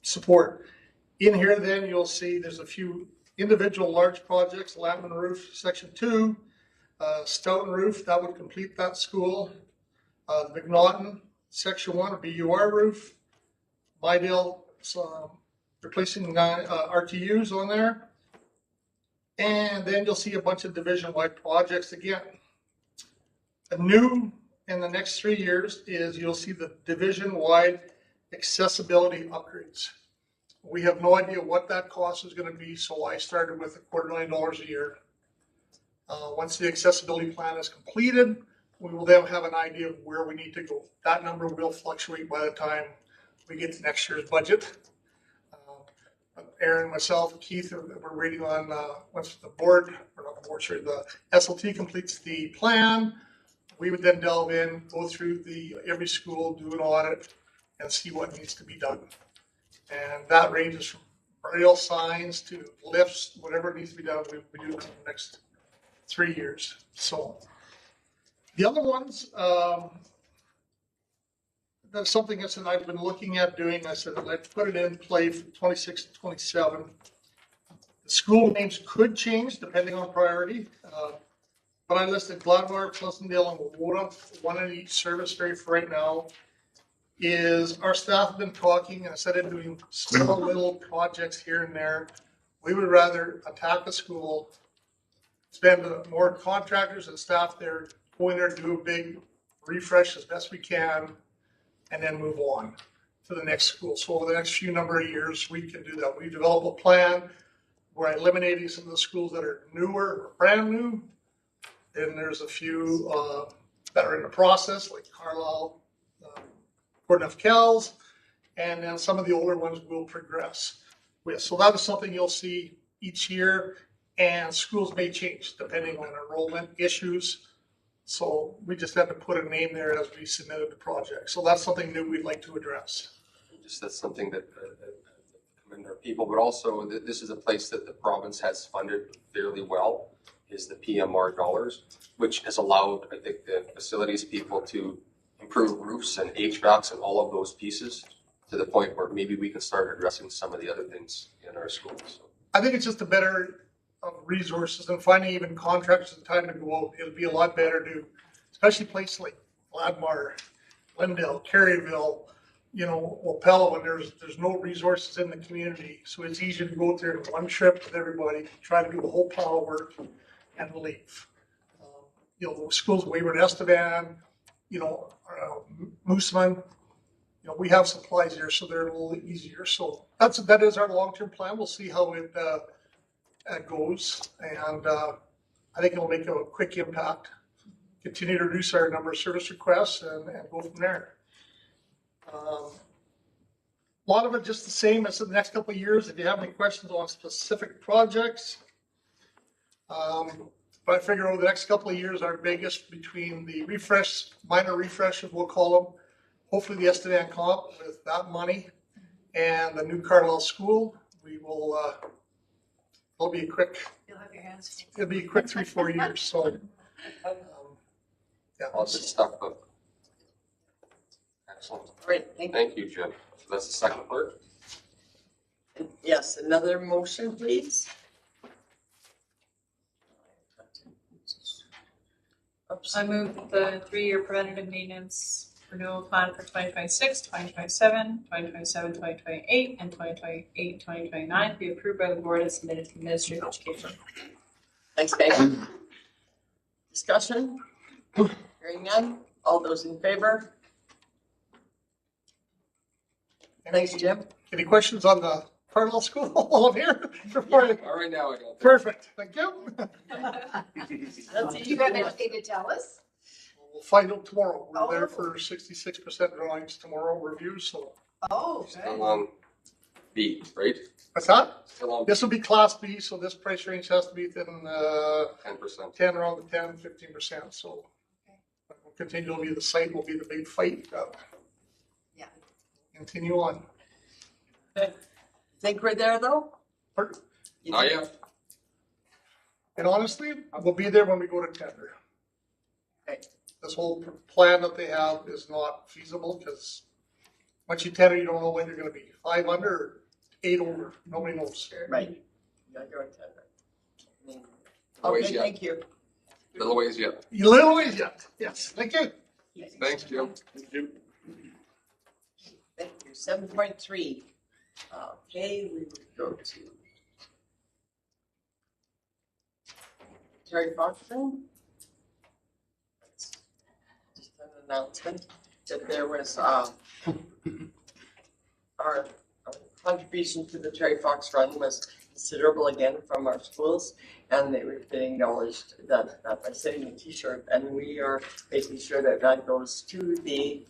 support. In here, then you'll see there's a few individual large projects: Lampman Roof, Section 2, Stoughton Roof, that would complete that school. The McNaughton, Section 1, BUR roof. Mydale, replacing RTUs on there. And then you'll see a bunch of division-wide projects again. A new in the next 3 years is you'll see the division-wide accessibility upgrades. We have no idea what that cost is going to be, so I started with $250,000 a year. Once the accessibility plan is completed, we will then have an idea of where we need to go. That number will fluctuate by the time we get to next year's budget. Aaron, myself, Keith, we're waiting on once the board, or not the board, sorry, the SLT completes the plan, we would then delve in, go through every school, do an audit, and see what needs to be done. And that ranges from braille signs to lifts, whatever needs to be done, we do it in the next 3 years. So the other ones, that's something that I've been looking at doing. I said I'd put it in play for 26 and 27. The school names could change depending on priority, but I listed Gladmar, Pleasantdale, and Wawota, one in each service area for right now. Is our staff have been talking, instead of doing small little projects here and there, we would rather attack the school, spend more contractors and staff there, go in there, do a big refresh as best we can, and then move on to the next school. So over the next few number of years, we can do that. We develop a plan. We're eliminating some of the schools that are newer or brand new. Then there's a few that are in the process, like Carlisle, Portneuf Kells, and then some of the older ones will progress with. So that is something you'll see each year, and schools may change depending on enrollment issues. So we just have to put a name there as we submitted the project. So that's something new we'd like to address. Just that's something that commend our people, but also this is a place that the province has funded fairly well, is the PMR dollars, which has allowed, I think, the facilities people to improve roofs and HVACs and all of those pieces to the point where maybe we can start addressing some of the other things in our schools. So I think it's just a better resources and finding even contractors at the time to go out. It'll be a lot better to, especially places like Gladmar, Glendale, Caryville, Opella, when there's no resources in the community. So it's easier to go out there in one trip with everybody, try to do the whole pile of work and leave. Schools, Wayward, Estevan, Mooseman, we have supplies here, so they're a little easier. So that is our long-term plan. We'll see how it goes, and I think it'll make a quick impact. Continue to reduce our number of service requests and go from there. A lot of it just the same as the next couple of years. If you have any questions on specific projects, but I figure over the next couple of years, our biggest between the refresh, minor refreshes, we'll call them, hopefully the Estevan Comp with that money, and the new Carlisle School, we will, it'll be a quick, You'll have your hands full. it'll be a quick 3-4 years. So, yeah. lots of stuff, but excellent. Great, Thank you, Jim. So that's the second part. Yes, another motion, please. helps. I move that the 3-year preventative maintenance renewal plan for 2026, 2027, 2027, 2028, and 2028, 2029 be approved by the board and submitted to the Ministry of Education. Thanks, Megan. Discussion? Hearing none. All those in favor? Thanks, Jim. Any questions on the parallel school while I'm here? Before I- All right, now I got that. Perfect, thank you. That's Do easy. you have anything to tell us? We'll find out tomorrow. We're there Oh. for 66% drawings tomorrow review, so. Oh, Still on B, right? What's that? Still on This will be class B, so this price range has to be within 10%. 10, around the 10, 15%, so. We'll continue to be the site, will be the big fight. Yeah. Continue on. Think we're there, though? Pardon? Not yet. And honestly, we'll be there when we go to tender. Okay. This whole plan that they have is not feasible because once you tender, you don't know when you're gonna be 5 under or 8 over. Nobody knows. Right. You gotta go to tender. Always, Okay, yeah. thank you. Little ways yet. You little ways yet. Yes, thank you. Thanks, Jim. Thank you. Thank you. 7.3. Okay, we would go to Terry Foxton. Just an announcement that there was our contribution to the Terry Fox Run was considerable again from our schools, and they were getting acknowledged that by sending a T-shirt, and we are making sure that that goes to the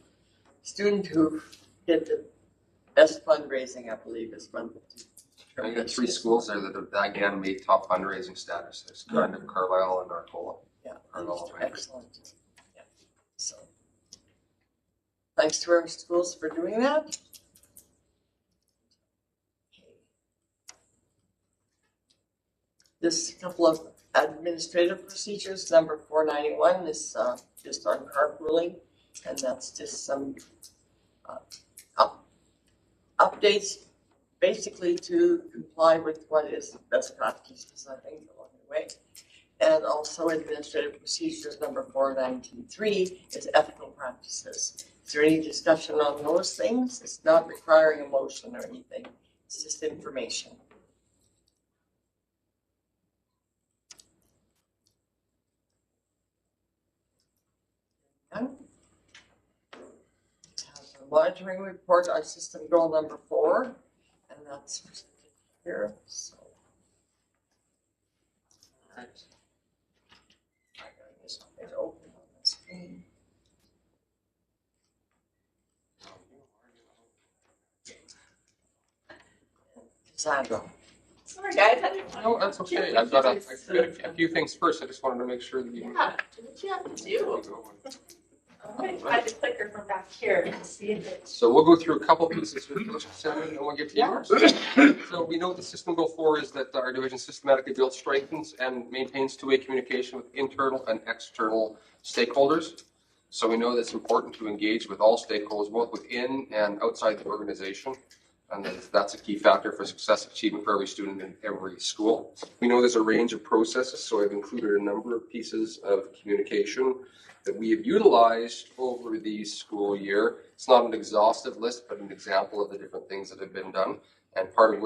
student who did the best fundraising, I believe, is one. I got 3 schools there that have again made top fundraising status. There's Cardiff, Carlisle, and Arcola. Yeah, Carlisle. excellent. Yeah. So, thanks to our schools for doing that. This couple of administrative procedures, number 491 is just on carpooling, and that's just some updates basically to comply with what is best practices, I think, along the way. And also administrative procedures number 493 is ethical practices. Is there any discussion on those things? It's not requiring a motion or anything. It's just information. Monitoring report, our system goal number 4, and that's here. So, I just want to open on the screen. Sandra. Sorry, guys, I didn't. No, that's okay. I've got a few things first. I just wanted to make sure that you. Yeah, what you have to do? I'm gonna try the clicker from back here and see if it's. So we'll go through a couple pieces with you, Sarah, and we'll get to yours. So we know the system goal 4 is that our division systematically builds, strengthens, and maintains two-way communication with internal and external stakeholders. So we know that it's important to engage with all stakeholders, both within and outside the organization. And that's a key factor for success achievement for every student in every school. We know there's a range of processes, so I've included a number of pieces of communication that we have utilized over the school year. It's not an exhaustive list, but an example of the different things that have been done. And part of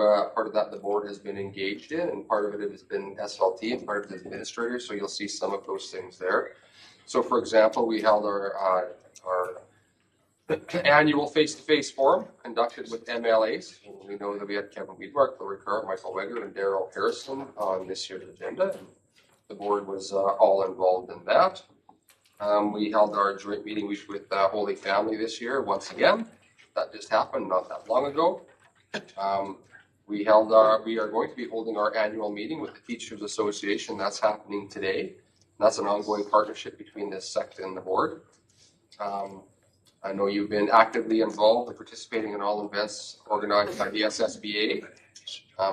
that the board has been engaged in, and part of it has been SLT, and part of it is administrators. So you'll see some of those things there. So, for example, we held our annual face-to-face forum conducted with MLAs. We know that we had Kevin Weedmark, Lori Carr, Michael Wegger, and Daryl Harrison on this year's agenda. The board was all involved in that. We held our joint meeting with Holy Family this year once again. That just happened not that long ago. We are going to be holding our annual meeting with the Teachers Association. That's happening today. That's an ongoing partnership between this sect and the board. I know you've been actively involved in participating in all events organized by the SSBA,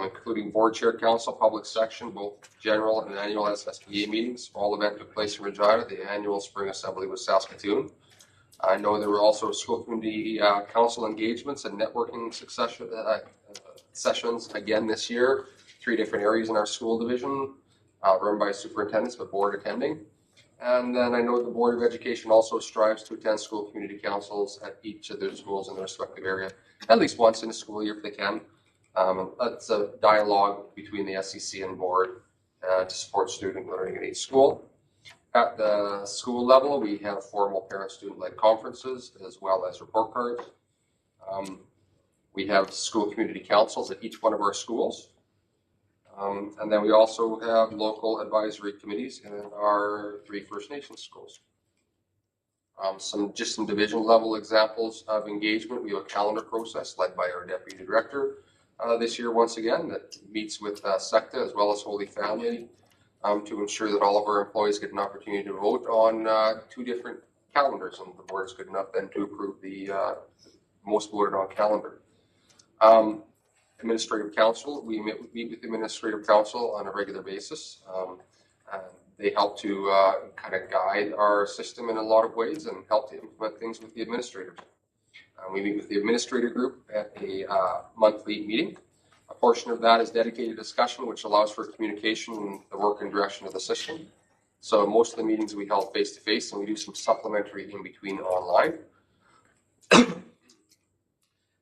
including board chair, council, public section, both general and annual SSBA meetings. All events took place in Regina. The annual spring assembly was Saskatoon. I know there were also school community council engagements and networking sessions again this year. 3 different areas in our school division, run by superintendents, but board attending. And then I know the Board of Education also strives to attend school community councils at each of their schools in their respective area, at least once in a school year if they can. That's a dialogue between the SEC and board to support student learning at each school. At the school level, we have formal parent-student-led conferences as well as report cards. We have school community councils at each one of our schools. And then we also have local advisory committees in our 3 First Nations schools. Some division level examples of engagement. We have a calendar process led by our deputy director this year once again that meets with SECTA as well as Holy Family to ensure that all of our employees get an opportunity to vote on 2 different calendars, and the board is good enough then to approve the most voted on calendar. Administrative council, we meet with the administrative council on a regular basis. They help to kind of guide our system in a lot of ways and help to implement things with the administrators. We meet with the administrator group at a monthly meeting. A portion of that is dedicated discussion, which allows for communication and the work and direction of the system. So most of the meetings we held face-to-face, and we do some supplementary in between online.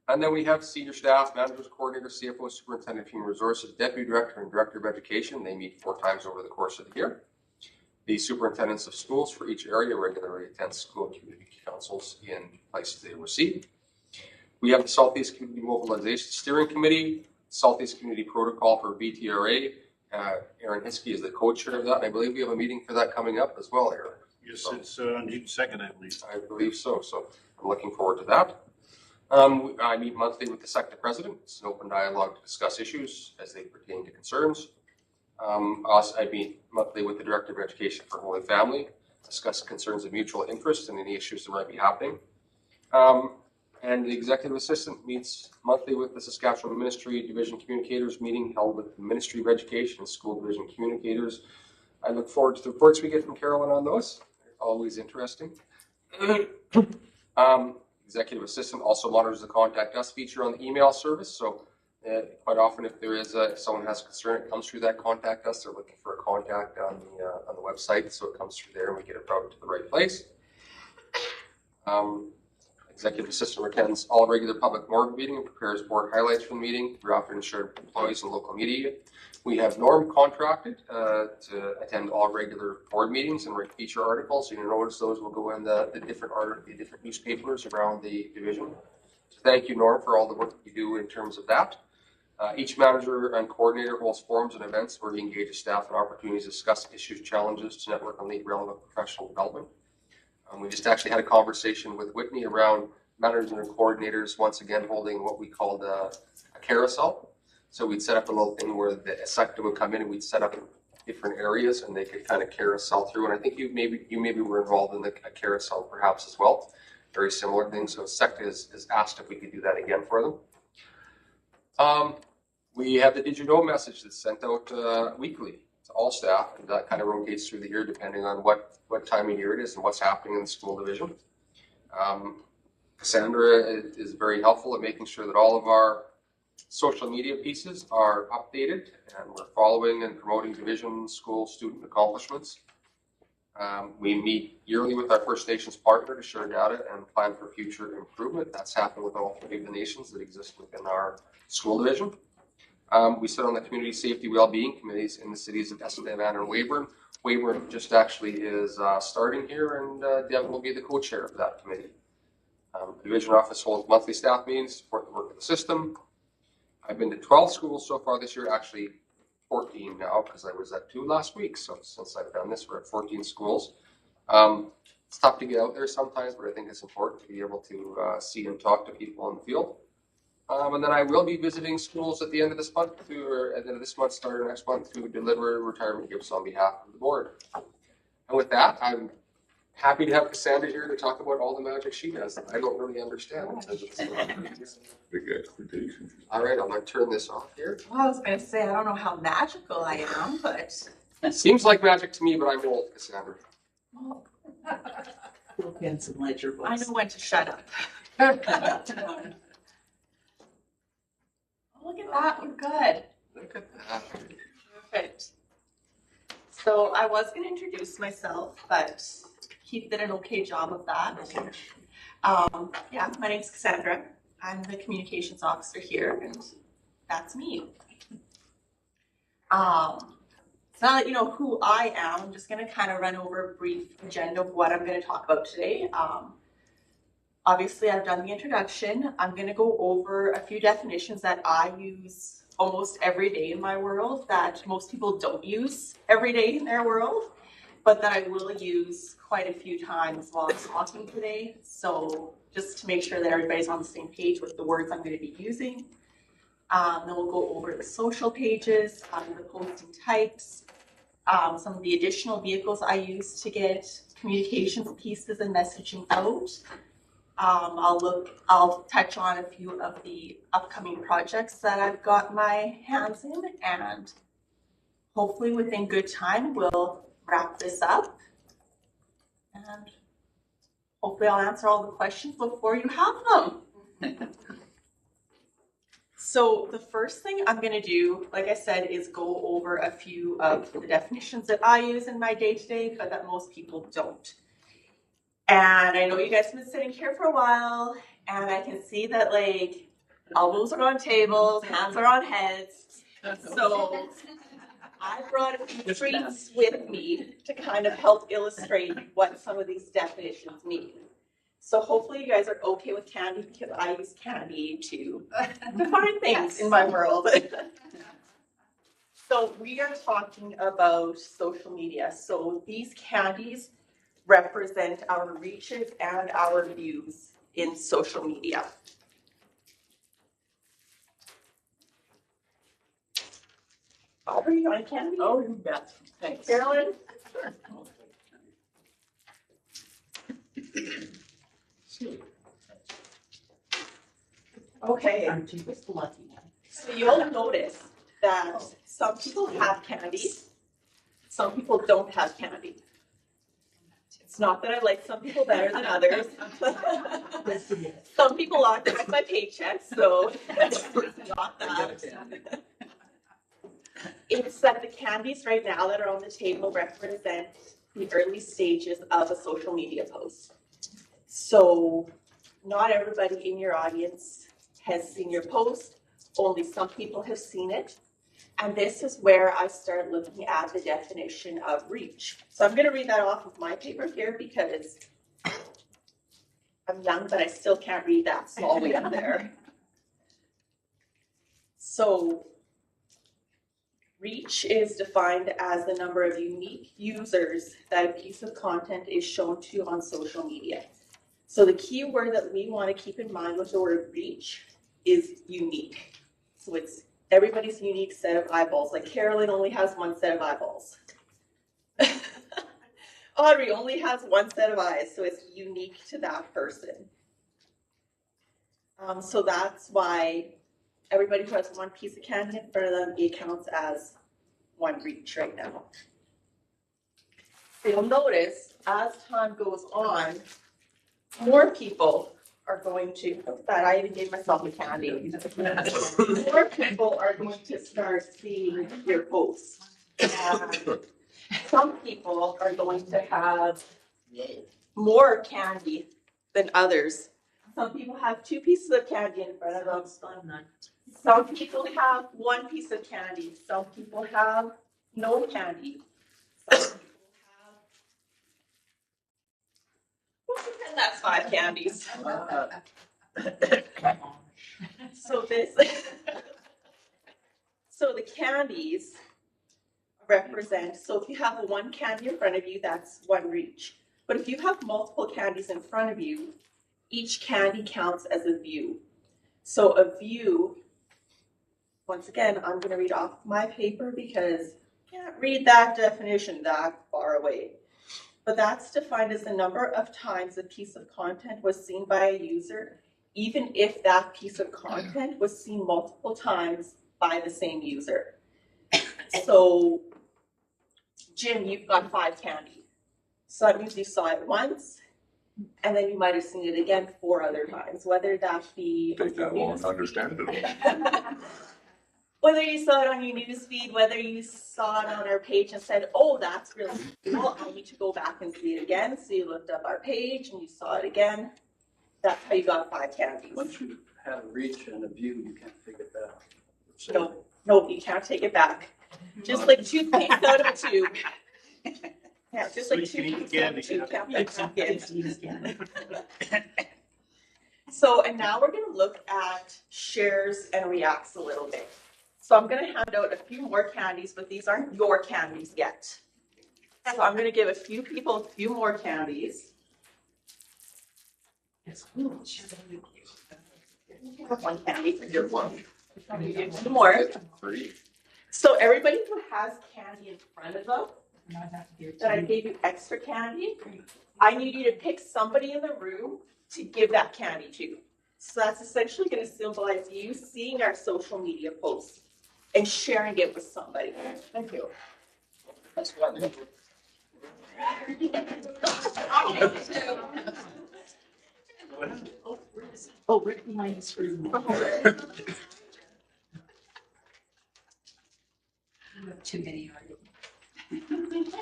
And then we have senior staff, managers, coordinators, CFO, superintendent of human resources, deputy director, and director of education. They meet 4 times over the course of the year. The superintendents of schools for each area regularly attend school community councils in places they receive. We have the Southeast Community Mobilization Steering Committee, Southeast Community Protocol for BTRA. Aaron Hiskey is the co-chair of that, and I believe we have a meeting for that coming up as well, Aaron. Yes, it's on June 2nd, I believe. I believe so, so I'm looking forward to that. I meet monthly with the SECTA president. It's an open dialogue to discuss issues as they pertain to concerns. I meet monthly with the director of education for Holy Family, discuss concerns of mutual interest and any issues that might be happening. And the executive assistant meets monthly with the Saskatchewan Ministry Division Communicators meeting held with the Ministry of Education and School Division Communicators. I look forward to the reports we get from Carolyn on those. Always interesting. Executive assistant also monitors the contact us feature on the email service. So quite often if there is if someone has a concern, it comes through that contact us. They're looking for a contact on the website. So it comes through there and we get it routed to the right place. Executive assistant attends all regular public board meeting and prepares board highlights from the meeting. We often ensure employees and local media. We have Norm contracted to attend all regular board meetings and write feature articles. So you notice those will go in the different newspapers around the division. So thank you, Norm, for all the work you do in terms of that. Each manager and coordinator holds forums and events where he engages staff and opportunities to discuss issues, challenges, to network and lead relevant professional development. We just actually had a conversation with Whitney around managers and coordinators once again holding what we called a carousel. So we'd set up a little thing where the SECTA would come in and we'd set up different areas and they could kind of carousel through. And I think you maybe were involved in the carousel perhaps as well. Very similar thing. So SECTA is asked if we could do that again for them. We have the Digino message that's sent out weekly to all staff, and that kind of rotates through the year depending on what time of year it is and what's happening in the school division. Cassandra is very helpful at making sure that all of our social media pieces are updated and we're following and promoting division school student accomplishments. We meet yearly with our First Nations partner to share data and plan for future improvement. That's happened with all 3 of the nations that exist within our school division. We sit on the community safety well-being committees in the cities of Estevan and Weyburn. Weyburn just actually is starting here, and Devin will be the co-chair of that committee. The division office holds monthly staff meetings, support the work of the system. I've been to 12 schools so far this year, actually 14 now because I was at 2 last week. So since I've done this, we're at 14 schools. It's tough to get out there sometimes, but I think it's important to be able to see and talk to people in the field. And then I will be visiting schools at the end of this month, or at the end of this month, start of next month, to deliver retirement gifts on behalf of the board. And with that, I'm happy to have Cassandra here to talk about all the magic she does. I don't really understand. Big expectations. All right, I'm going to turn this off here. Well, I was going to say, I don't know how magical I am, but. Seems like magic to me, but I'm old, Cassandra. Look in some ledger books. I know when to shut up. Look at that, we're good. Look at that. Perfect. So I was going to introduce myself, but Keith did an okay job of that. Yeah, my name's Cassandra. I'm the communications officer here, and that's me. So now that you know who I am, I'm just going to kind of run over a brief agenda of what I'm going to talk about today. Obviously, I've done the introduction. I'm going to go over a few definitions that I use almost every day in my world that most people don't use every day in their world, but that I will use quite a few times while I'm talking today. So just to make sure that everybody's on the same page with the words I'm going to be using. Then we'll go over the social pages, the posting types, some of the additional vehicles I use to get communications pieces and messaging out. I'll touch on a few of the upcoming projects that I've got my hands in, and hopefully within good time we'll wrap this up. And hopefully I'll answer all the questions before you have them. So the first thing I'm going to do, like I said, is go over a few of the definitions that I use in my day-to-day, but that most people don't. And I know you guys have been sitting here for a while, and I can see that like elbows are on tables, hands are on heads. So I brought a few treats with me to kind of help illustrate what some of these definitions mean. So hopefully you guys are okay with candy, because I use candy to define things in my world. So we are talking about social media. So these candies represent our reaches and our views in social media. Aubrey, you want a candy? Oh, you bet. Thanks. Carolyn? Okay. I'm just lucky. So you'll notice that some people have candy, some people don't have candy. It's not that I like some people better than others. Some people occupied my paycheck, so it's not that. It's that the candies right now that are on the table represent the early stages of a social media post. So not everybody in your audience has seen your post, only some people have seen it. And this is where I start looking at the definition of reach. So I'm going to read that off of my paper here because I'm young, but I still can't read that small way up there. So reach is defined as the number of unique users that a piece of content is shown to on social media. So the key word that we want to keep in mind with the word reach is unique. So it's everybody's unique set of eyeballs. Like Carolyn only has one set of eyeballs. Audrey only has one set of eyes, so it's unique to that person. So that's why everybody who has one piece of candy in front of them, it counts as one reach right now. So you'll notice as time goes on, more people are going to, that I even gave myself a candy. More people are going to start seeing your posts. And some people are going to have more candy than others. Some people have two pieces of candy in front of them. Some people have one piece of candy. Some people have no candy. Some people have, and that's 5 candies. So the candies represent, so if you have one candy in front of you, that's one reach. But if you have multiple candies in front of you, each candy counts as a view. So a view, once again, I'm going to read off my paper because I can't read that definition that far away. But that's defined as the number of times a piece of content was seen by a user, even if that piece of content was seen multiple times by the same user. So, Jim, you've got 5 candy. So that means you saw it once, and then you might have seen it again 4 other times, whether that be Take that long to understand it. Whether you saw it on your news feed, whether you saw it on our page and said, oh, that's really cool, I need to go back and see it again. So you looked up our page and you saw it again. That's how you got 5 candies. Once you have a reach and a view, you can't take it back. No, you can't take it back. Just like toothpaste out of a tube. Yeah, just like toothpaste out of a tube. Can't put it back in. So, and now we're going to look at shares and reacts a little bit. So I'm going to hand out a few more candies, but these aren't your candies yet. So I'm going to give a few people a few more candies. One candy for your one. Two more. So everybody who has candy in front of them, that I gave you extra candy, I need you to pick somebody in the room to give that candy to. So that's essentially going to symbolize you seeing our social media posts and sharing it with somebody. Thank you. That's one. Oh, right behind the screen. You have too many already.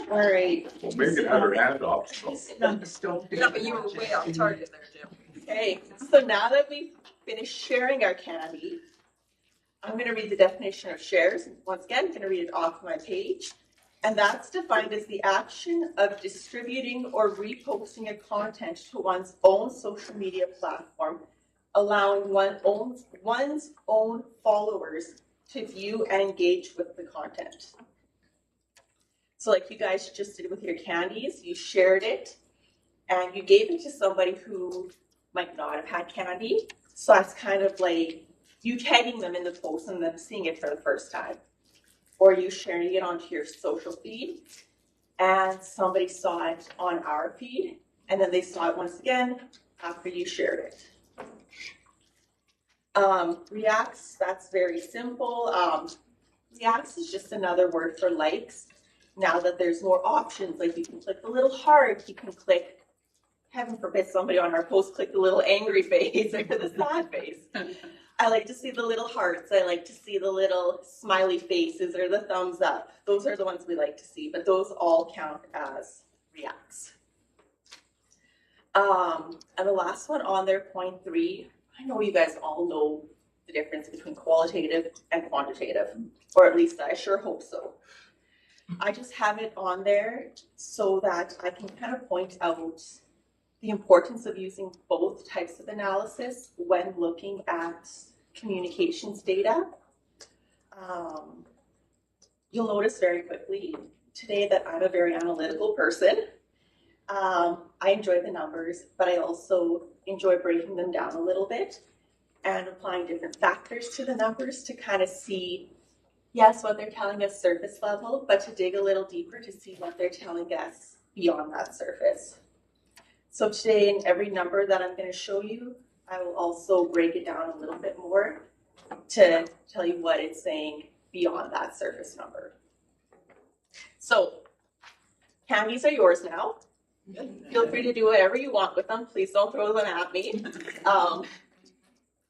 All right. Well, Megan had her hand off. So. No, but you were way off target there, Jim. Okay, so now that we've finished sharing our candy, I'm going to read the definition of shares. Once again, I'm going to read it off my page. And that's defined as the action of distributing or reposting a content to one's own social media platform, allowing one's own followers to view and engage with the content. So like you guys just did with your candies, you shared it and you gave it to somebody who might not have had candy. So that's kind of like you tagging them in the post and them seeing it for the first time. Or you sharing it onto your social feed and somebody saw it on our feed and then they saw it once again after you shared it. Reacts, that's very simple. Reacts is just another word for likes. Now that there's more options, like you can click the little heart, you can click, heaven forbid somebody on our post click the little angry face or the sad face. I like to see the little hearts. I like to see the little smiley faces or the thumbs up. Those are the ones we like to see, but those all count as reacts. And the last one on there, point 3, I know you guys all know the difference between qualitative and quantitative, or at least I sure hope so. I just have it on there so that I can kind of point out the importance of using both types of analysis when looking at communications data. You'll notice very quickly today that I'm a very analytical person. I enjoy the numbers, but I also enjoy breaking them down a little bit and applying different factors to the numbers to kind of see, yes, what they're telling us surface level, but to dig a little deeper to see what they're telling us beyond that surface. So today, in every number that I'm going to show you, I will also break it down a little bit more to tell you what it's saying beyond that surface number. So, candies are yours now. Feel free to do whatever you want with them. Please don't throw them at me.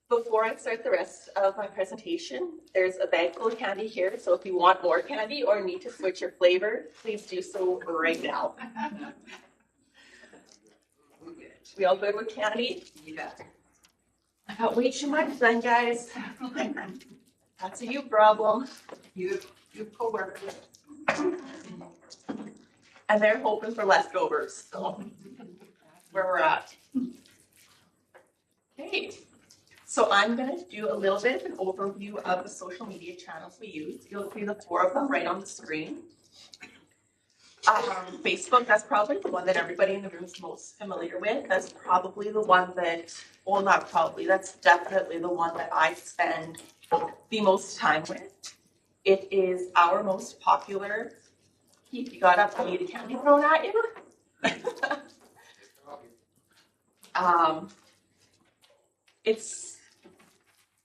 Before I start the rest of my presentation, there's a bag full of candy here. So if you want more candy or need to switch your flavor, please do so right now. We all good with candy? Yeah. I got way too much then, guys. That's a you problem. You co-worker. And they're hoping for leftovers, so that's where we're at. Okay, so I'm going to do a little bit of an overview of the social media channels we use. You'll see the 4 of them right on the screen. Facebook, that's probably the one that everybody in the room is most familiar with. That's probably the one that, well, not probably, that's definitely the one that I spend the most time with. It is our most popular. Keith, you got up and need a candy thrown at you? It's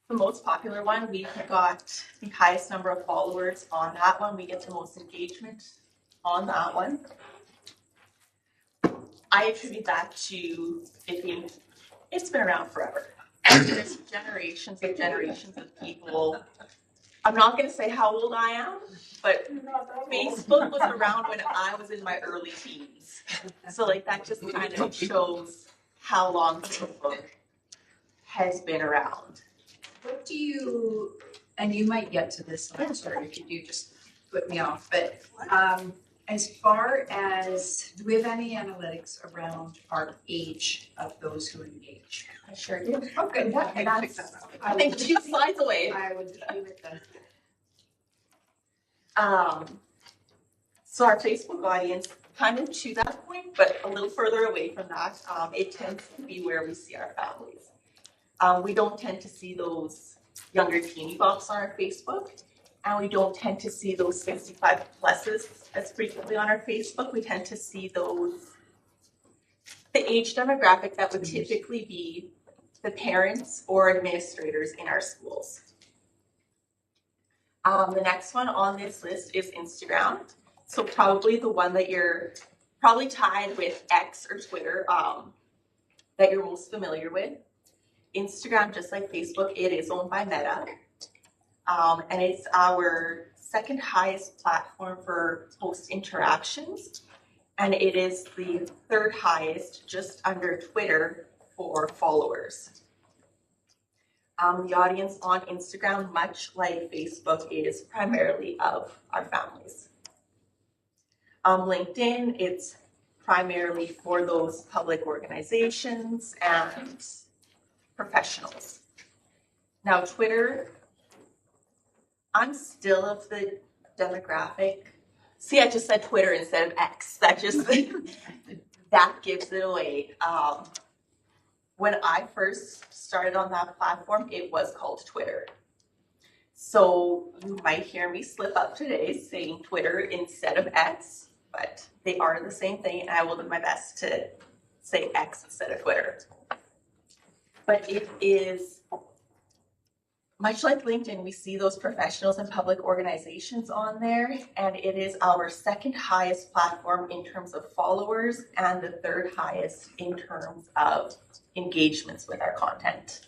the most popular one. We've got the highest number of followers on that one. We get the most engagement on that one. I attribute that to it being, it's been around forever. There's generations and generations of people I'm not gonna say how old I am, but Facebook was around when I was in my early teens. So like that just kind of shows how long Facebook has been around. What do you, and you might get to this answer, if you do, just put me off, but as far as, do we have any analytics around our age of those who engage? I sure do. Oh, good. And that's, I think 2 slides away. I would agree with that. So our Facebook audience, kind of to that point, but a little further away from that, it tends to be where we see our families. We don't tend to see those younger teeny bops on our Facebook, and we don't tend to see those 65 pluses as frequently on our Facebook. We tend to see those, the age demographic that would typically be the parents or administrators in our schools. The next one on this list is Instagram. So probably the one that you're probably tied with X or Twitter that you're most familiar with. Instagram, just like Facebook, it is owned by Meta. And it's our second highest platform for post interactions. And it is the third highest, just under Twitter, for followers. The audience on Instagram, much like Facebook, is primarily of our families. LinkedIn, it's primarily for those public organizations and professionals. Now, Twitter, I'm still of the demographic. See, I just said Twitter instead of X. That just, that gives it away. When I first started on that platform, it was called Twitter. So you might hear me slip up today saying Twitter instead of X, but they are the same thing, and I will do my best to say X instead of Twitter. But it is, much like LinkedIn, we see those professionals and public organizations on there, and it is our second highest platform in terms of followers and the third highest in terms of engagements with our content.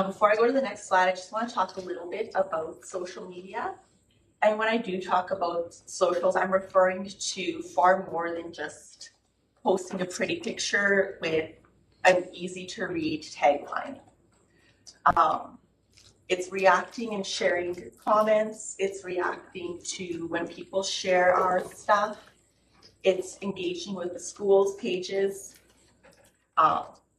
Before I go to the next slide, I just want to talk a little bit about social media. And when I do talk about socials, I'm referring to far more than just posting a pretty picture with an easy to read tagline. It's reacting and sharing comments. It's reacting to when people share our stuff. It's engaging with the school's pages.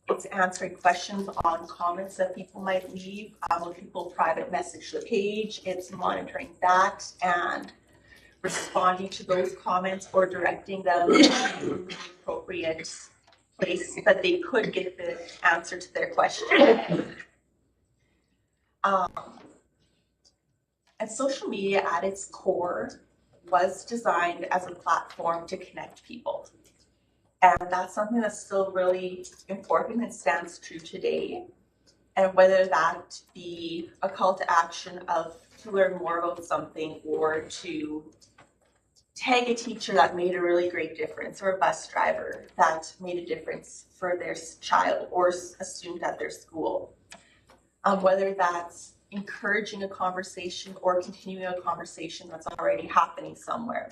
It's answering questions on comments that people might leave. When people private message the page, it's monitoring that and responding to those comments or directing them to the appropriate place that they could get the answer to their question. And social media at its core was designed as a platform to connect people. And that's something that's still really important and stands true today. And whether that be a call to action of to learn more about something or to tag a teacher that made a really great difference or a bus driver that made a difference for their child or a student at their school. Whether that's encouraging a conversation or continuing a conversation that's already happening somewhere.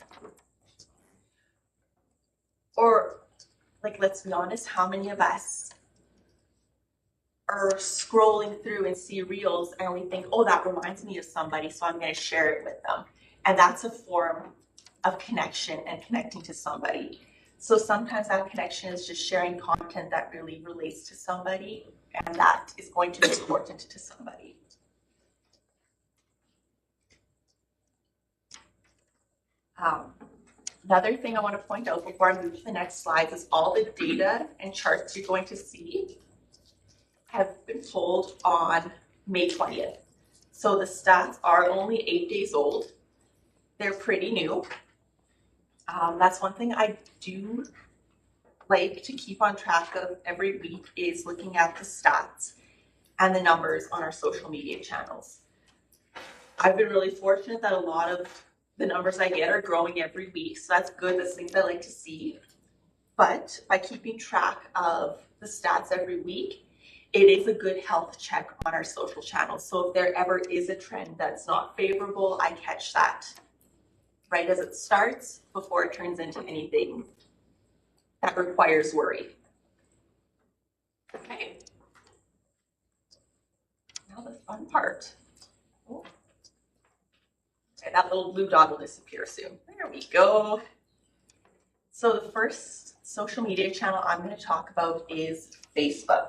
Or, like, let's be honest, how many of us are scrolling through and see reels and we think, oh, that reminds me of somebody, so I'm going to share it with them. And that's a form of connection and connecting to somebody. So sometimes that connection is just sharing content that really relates to somebody and that is going to be important to somebody. Another thing I want to point out before I move to the next slide is all the data and charts you're going to see have been pulled on May 20th. So the stats are only 8 days old. They're pretty new. That's one thing I do like to keep on track of every week is looking at the stats and the numbers on our social media channels. I've been really fortunate that a lot of the numbers I get are growing every week, so that's good. That's things I like to see. But by keeping track of the stats every week, it is a good health check on our social channels. So if there ever is a trend that's not favorable, I catch that right as it starts before it turns into anything that requires worry. Okay. Now the fun part. Oh. Okay, that little blue dot will disappear soon. There we go. So the first social media channel I'm going to talk about is Facebook.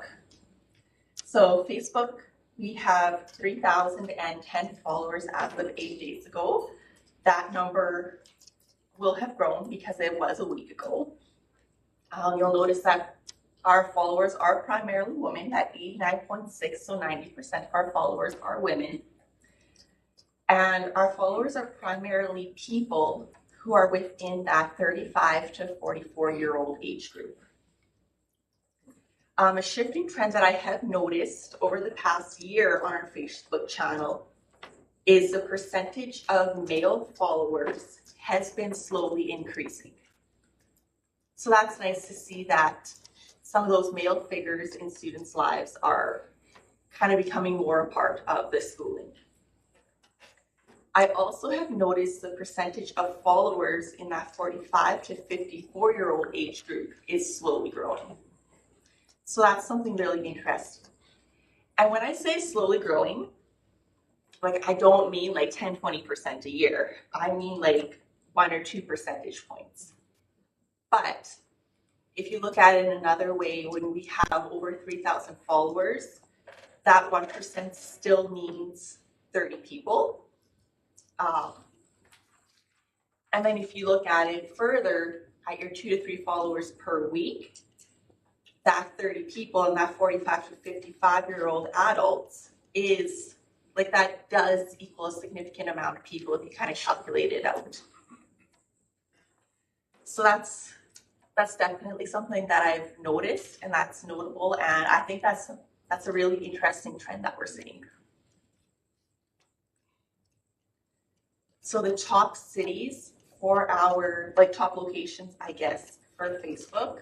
So Facebook, we have 3,010 followers as of 8 days ago. That number will have grown because it was a week ago. You'll notice that our followers are primarily women at 89.6, so 90% of our followers are women. And our followers are primarily people who are within that 35 to 44-year-old age group. A shifting trend that I have noticed over the past year on our Facebook channel is the percentage of male followers has been slowly increasing. So that's nice to see that some of those male figures in students' lives are kind of becoming more a part of the schooling. I also have noticed the percentage of followers in that 45 to 54-year-old age group is slowly growing. So that's something really interesting. And when I say slowly growing, like I don't mean like 10, 20% a year. I mean like 1 or 2 percentage points. But if you look at it in another way, when we have over 3,000 followers, that 1% still means 30 people. And then if you look at it further, at your 2 to 3 followers per week, that 30 people and that 45 to 55-year-old adults is like that does equal a significant amount of people if you kind of calculate it out. So that's definitely something that I've noticed and that's notable, and I think that's a really interesting trend that we're seeing. So the top cities for our top locations, I guess, for Facebook.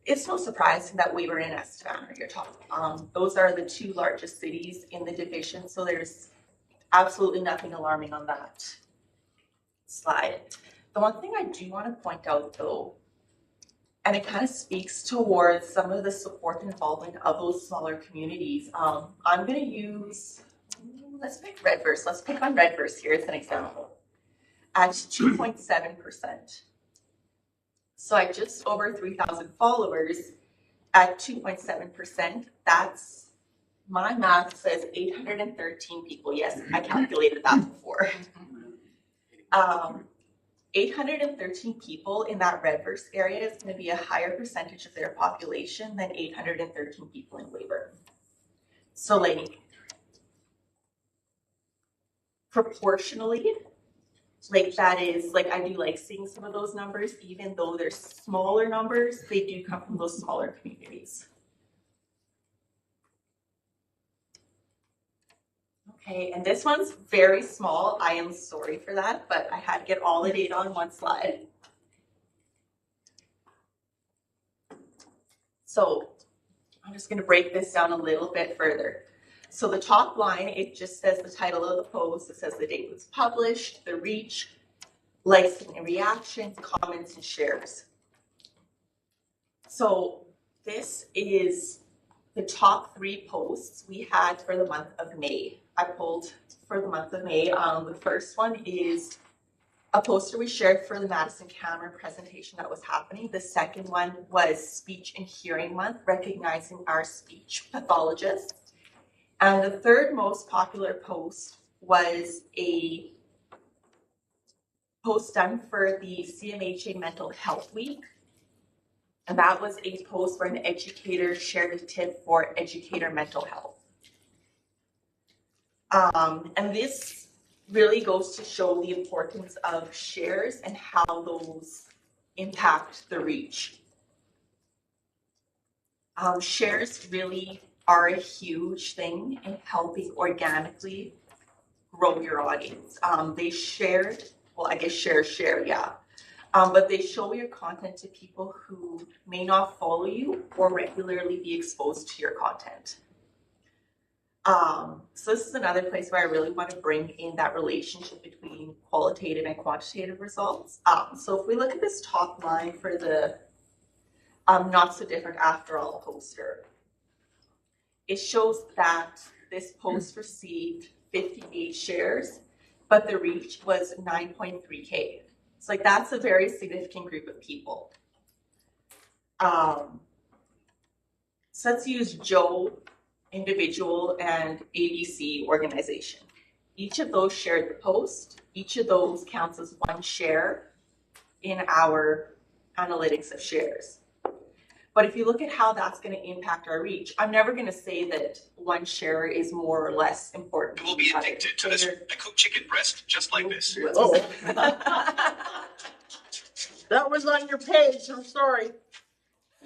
It's no surprising that we were in Estevan or your top. Those are the 2 largest cities in the division, so there's absolutely nothing alarming on that slide. The one thing I do want to point out though, and it kind of speaks towards some of the support and involvement of those smaller communities. I'm going to use, let's pick Redverse. Let's pick on Redverse here as an example at 2.7%. So at just over 3,000 followers at 2.7%, that's, my math says 813 people. Yes, I calculated that before. 813 people in that Redverse area is going to be a higher percentage of their population than 813 people in Weyburn. So like proportionally, like that is like I do like seeing some of those numbers, even though they're smaller numbers, they do come from those smaller communities. Okay, and this one's very small. I am sorry for that, but I had to get all the data on one slide. So I'm just going to break this down a little bit further. So the top line, it just says the title of the post. It says the date it was published, the reach, likes and reactions, comments, and shares. So this is the top 3 posts we had for the month of May. I pulled for the month of May. The first one is a poster we shared for the Madison Cameron presentation that was happening. The second one was Speech and Hearing Month, recognizing our speech pathologists. And the third most popular post was a post done for the CMHA Mental Health Week. And that was a post where an educator shared a tip for educator mental health. And this really goes to show the importance of shares and how those impact the reach. Shares really are a huge thing in helping organically grow your audience. They shared, well, I guess share, yeah. But they show your content to people who may not follow you or regularly be exposed to your content. So this is another place where I really want to bring in that relationship between qualitative and quantitative results. So if we look at this top line for the Not So Different After All poster, it shows that this post received 58 shares, but the reach was 9.3K. So like that's a very significant group of people. So let's use Joe individual and ABC organization. Each of those shared the post. Each of those counts as one share in our analytics of shares. But if you look at how that's going to impact our reach, I'm never going to say that one share is more or less important. You will be addicted to this. I cook chicken breast just like this. Oh. That was on your page, I'm sorry.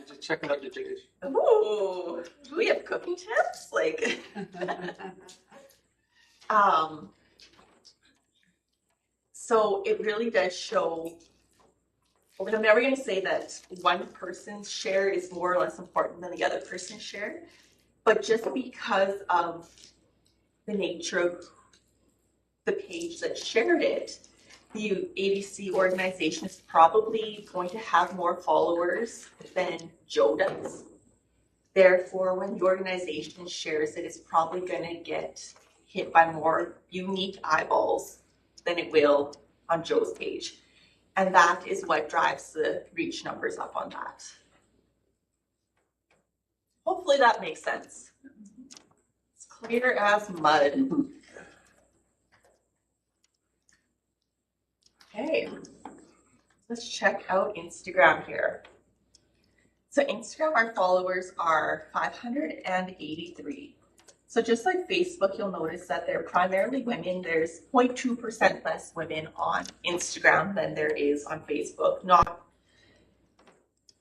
Just checking out the page. Ooh, do we have cooking tips? Like, so it really does show. I'm never going to say that one person's share is more or less important than the other person's share, but just because of the nature of the page that shared it, the ABC organization is probably going to have more followers than Joe does. Therefore, when the organization shares it, it's probably going to get hit by more unique eyeballs than it will on Joe's page. And that is what drives the reach numbers up on that. Hopefully that makes sense. It's clear as mud. Okay, let's check out Instagram here. So Instagram, our followers are 583. So just like Facebook, you'll notice that they're primarily women. There's 0.2% less women on Instagram than there is on Facebook.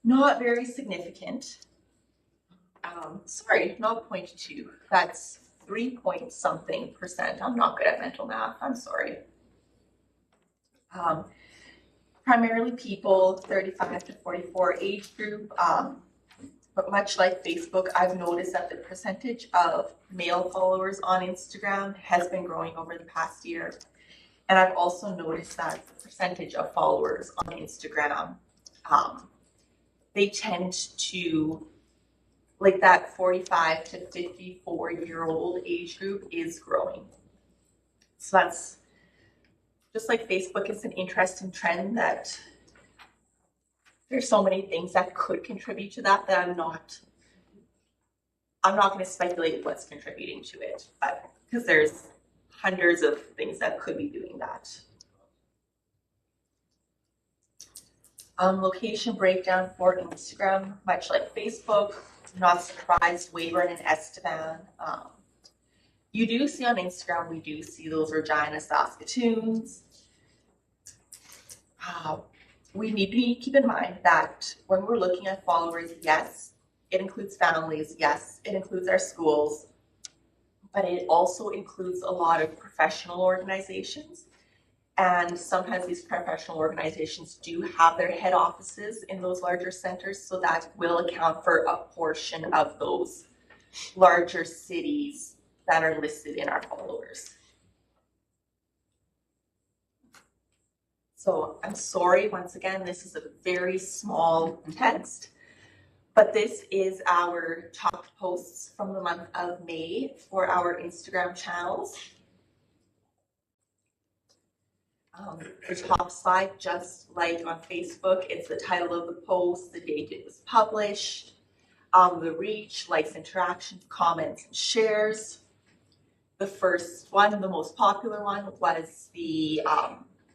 Not very significant. Sorry, not 0.2. That's 3 point something percent. I'm not good at mental math. I'm sorry. Primarily people 35 to 44 age group. But much like Facebook, I've noticed that the percentage of male followers on Instagram has been growing over the past year. And I've also noticed that the percentage of followers on Instagram, they tend to, like that 45 to 54-year-old age group is growing. So that's, just like Facebook is an interesting trend that there's so many things that could contribute to that I'm not going to speculate what's contributing to it, but because there's hundreds of things that could be doing that. Location breakdown for Instagram, much like Facebook, not surprised, Weyburn and Estevan. You do see on Instagram, we do see those Regina, Saskatoons. We need to keep in mind that when we're looking at followers, yes, it includes families, yes, it includes our schools, but it also includes a lot of professional organizations. And sometimes these professional organizations do have their head offices in those larger centers, so that will account for a portion of those larger cities that are listed in our followers. So I'm sorry, once again, this is a very small text, but this is our top posts from the month of May for our Instagram channels. The top slide, just like on Facebook, it's the title of the post, the date it was published, the reach, likes, interactions, comments, and shares. The first one, the most popular one, was the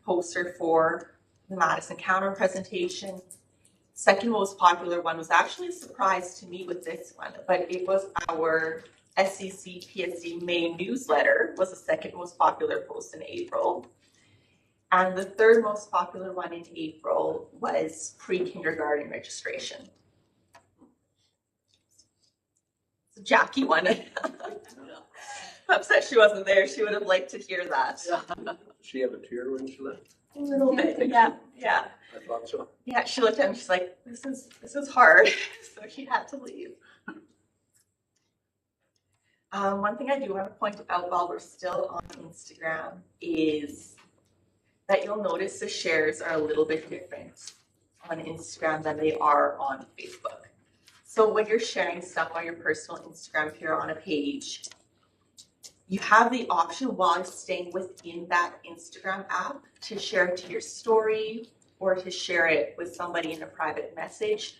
poster for the Madison Counter presentation. Second most popular one was actually a surprise to me with this one, but it was our SECPSD May newsletter was the second most popular post in April. And the third most popular one in April was pre-kindergarten registration. So Jackie won it. I'm upset she wasn't there. She would have liked to hear that. Did she have a tear when she left? A little bit, yeah. I thought so. Yeah, she looked at me, she's like, this is hard, so she had to leave. One thing I do want to point out while we're still on Instagram is that you'll notice the shares are a little bit different on Instagram than they are on Facebook. So when you're sharing stuff on your personal Instagram, if you're on a page, you have the option while staying within that Instagram app to share it to your story or to share it with somebody in a private message,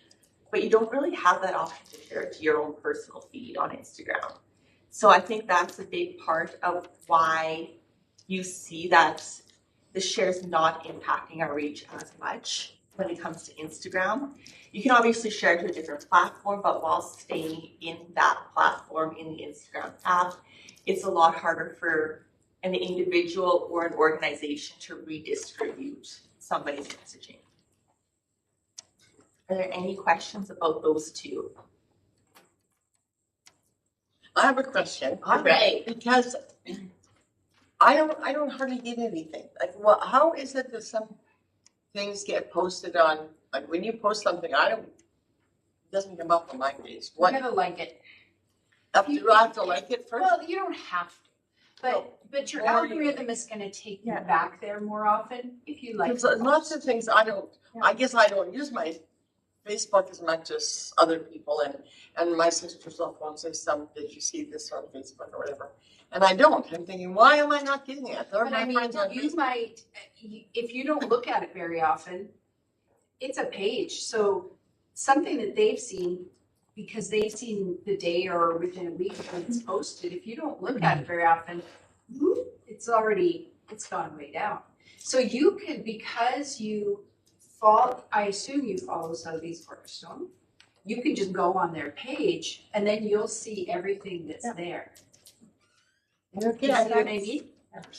but you don't really have that option to share it to your own personal feed on Instagram. So I think that's a big part of why you see that the shares not impacting our reach as much when it comes to Instagram. You can obviously share it to a different platform, but while staying in that platform in the Instagram app, it's a lot harder for an individual or an organization to redistribute somebody's messaging. Are there any questions about those two? I have a question. All right. Because I don't hardly get anything. Like, well, how is it that some things get posted on, like when you post something, it doesn't come up on my page. You gotta like it. Do I have to like it first? Well, you don't have to, but your algorithm is gonna take you back there more often if you like. Because lots of things I guess I don't use my Facebook as much as other people, and my sister's cell phone says did you see this on Facebook or whatever? And I don't. I'm thinking, why am I not getting it? They're my friends on you might, if you don't look at it very often, it's a page. So something that they've seen, because they've seen the day or within a week when it's posted, if you don't look at it very often, it's gone way down. So you could, because I assume you follow Southeast Cornerstone, you can just go on their page and then you'll see everything that's there. Okay, You see what I mean?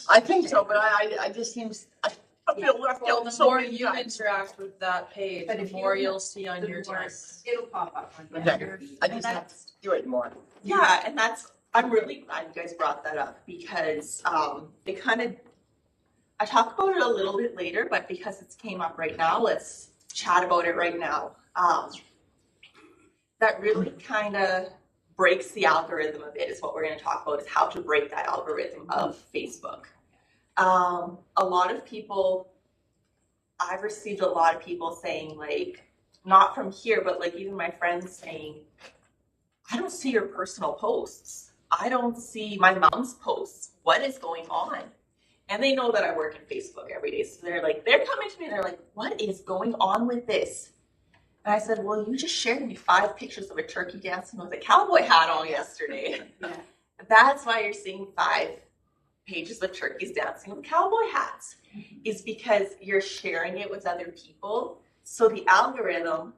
I think so, but I just seems I feel left Well, out the so more many you times. interact with that page, But the if more you- you'll see on the your more time. It'll pop up on Okay. your I just have to do it more. Yeah, and I'm really glad you guys brought that up because I talk about it a little bit later, but because it's came up right now, let's chat about it right now. That really kind of breaks the algorithm a bit is what we're going to talk about, is how to break that algorithm of Facebook. A lot of people, I've received a lot of people saying, like, not from here, but like even my friends saying, I don't see your personal posts. I don't see my mom's posts. What is going on? And they know that I work in Facebook every day. So they're coming to me and they're like, what is going on with this? And I said, well, you just shared me 5 pictures of a turkey dancing with a cowboy hat on yesterday. Yeah. That's why you're seeing 5 pages of turkeys dancing with cowboy hats, is because you're sharing it with other people. So the algorithm,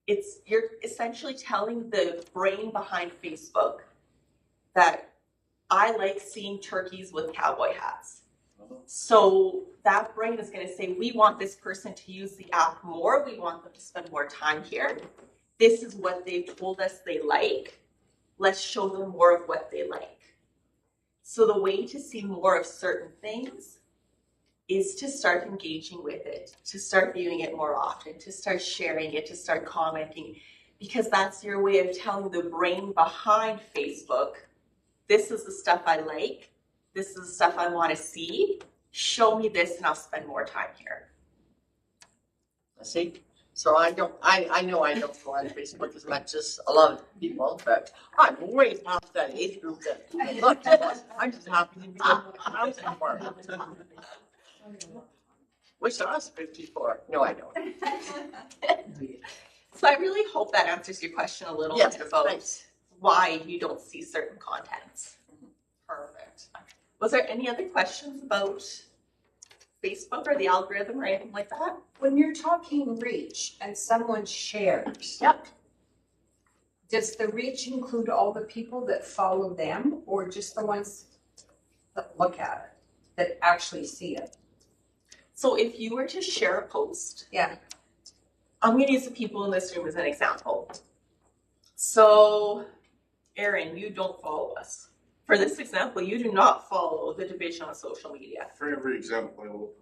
you're essentially telling the brain behind Facebook that I like seeing turkeys with cowboy hats. So that brain is going to say, we want this person to use the app more. We want them to spend more time here. This is what they've told us they like. Let's show them more of what they like. So the way to see more of certain things is to start engaging with it, to start viewing it more often, to start sharing it, to start commenting, because that's your way of telling the brain behind Facebook, this is the stuff I like, this is the stuff I want to see, show me this and I'll spend more time here. See? So I know I don't go on Facebook as much as a lot of people, but I'm way past that age group that look, I'm just happy to be around somewhere. Wish I was 54. No, I don't. So I really hope that answers your question a little bit about why you don't see certain contents. Perfect. Was there any other questions about Facebook or the algorithm or anything like that? When you're talking reach and someone shares, does the reach include all the people that follow them or just the ones that look at it, that actually see it? So if you were to share a post, I'm going to use the people in this room as an example. So, Erin, you don't follow us. For this example, you do not follow the division on social media. For every example, I will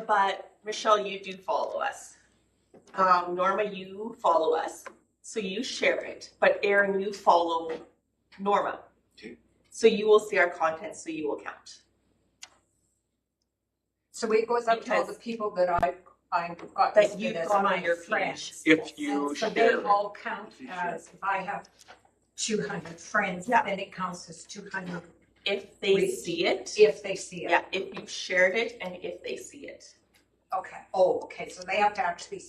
But Michelle, you do follow us. Norma, you follow us, so you share it. But Aaron, you follow Norma, so you will see our content, so you will count. So it goes up to all the people that I've got That listed you've as got on my your friends. If you So they share, all count as, if I have 200 friends, Yeah. then it counts as 200 If they Reach. see it. if they see it. Yeah, if you've shared it and if they see it. Okay, oh, okay, so they have to actually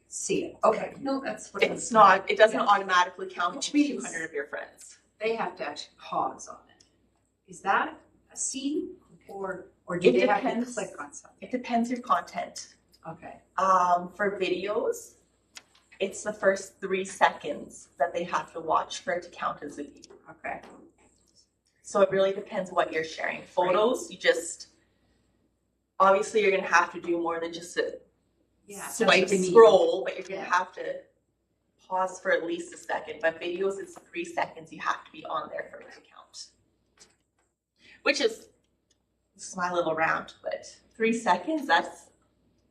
see it. Okay, no, that's what It's not, it doesn't Yeah. automatically count Which to means- 200 of your friends. They have to actually pause on it. Is that a see or do It they have to depends. click on something? It depends your content. Okay. For videos, it's the first 3 seconds that they have to watch for it to count as a view. Okay. So it really depends what you're sharing. Photos, you just, obviously you're gonna have to do more than just a swipe and scroll, but you're gonna have to pause for at least a second. But videos, it's 3 seconds, you have to be on there for it to count. Which is, this is my little round, but 3 seconds, that's,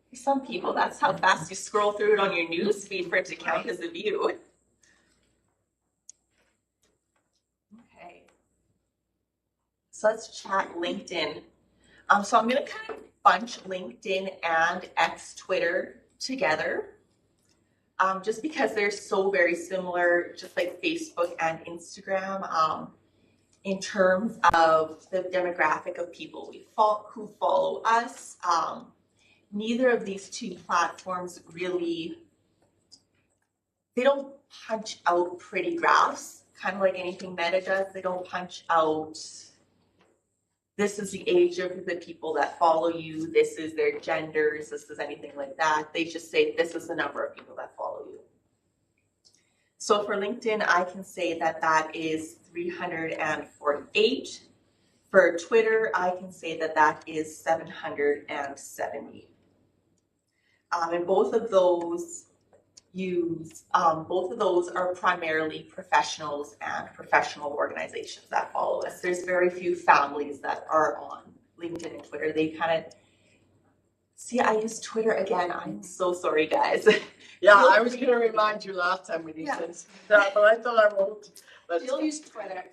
for some people, that's how fast you scroll through it on your news feed for it to count as a view. Okay. So let's chat LinkedIn. So I'm gonna kind of bunch LinkedIn and X Twitter together. Just because they're so very similar, just like Facebook and Instagram, in terms of the demographic of people who follow us. Neither of these 2 platforms really, they don't punch out pretty graphs, kind of like anything Meta does. They don't punch out, this is the age of the people that follow you, this is their genders, this is anything like that. They just say, this is the number of people that follow you. So for LinkedIn, I can say that that is 348. For Twitter, I can say that that is 770. And both of those are primarily professionals and professional organizations that follow us. There's very few families that are on LinkedIn and Twitter. They kind of, see, I use Twitter again. I'm so sorry, guys. Yeah, I was gonna remind you last time when you said that, but I thought I won't. But Still use Twitter.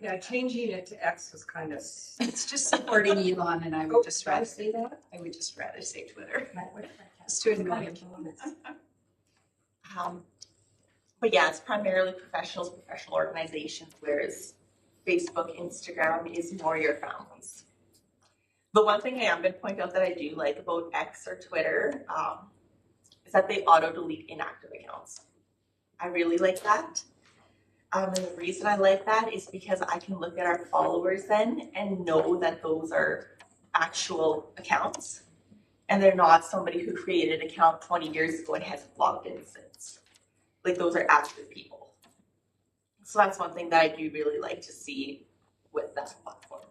Yeah, changing it to X was kind of, it's just supporting Elon and I would just rather say that. I would just rather say Twitter. Just to annoy him. But yeah, it's primarily professionals, professional organizations, whereas Facebook, Instagram is more your families. The one thing I am going to point out that I do like about X or Twitter is that they auto-delete inactive accounts. I really like that. And the reason I like that is because I can look at our followers then and know that those are actual accounts. And they're not somebody who created an account 20 years ago and hasn't logged in since. Like, those are active people. So that's one thing that I do really like to see with that platform.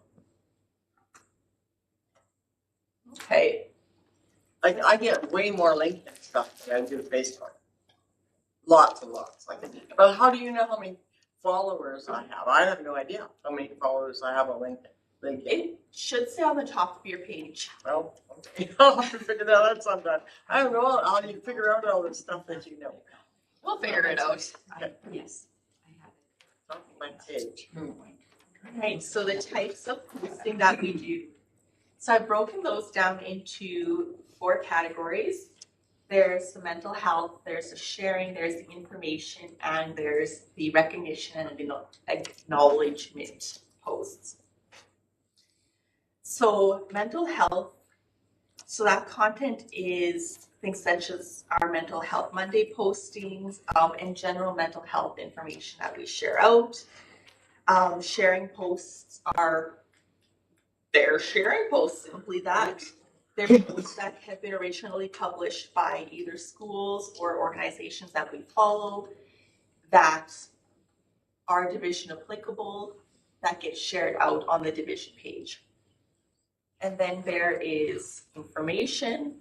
Okay. like I get way more LinkedIn stuff than I do Facebook. Lots and lots. But how do you know how many followers I have? I have no idea how many followers I have on LinkedIn. It should say on the top of your page. Well, okay. I'll have to figure that out sometime. I don't know how you figure out all this stuff that you know. We'll figure it out. Yes. Top of my page. Right, so the types of posting that we do. So I've broken those down into 4 categories. There's the mental health, there's the sharing, there's the information, and there's the recognition and acknowledgement posts. So mental health, so that content is things such as our Mental Health Monday postings and general mental health information that we share out. Sharing posts are their sharing posts, simply that. They're posts that have been originally published by either schools or organizations that we follow that are division applicable, that get shared out on the division page. And then there is information.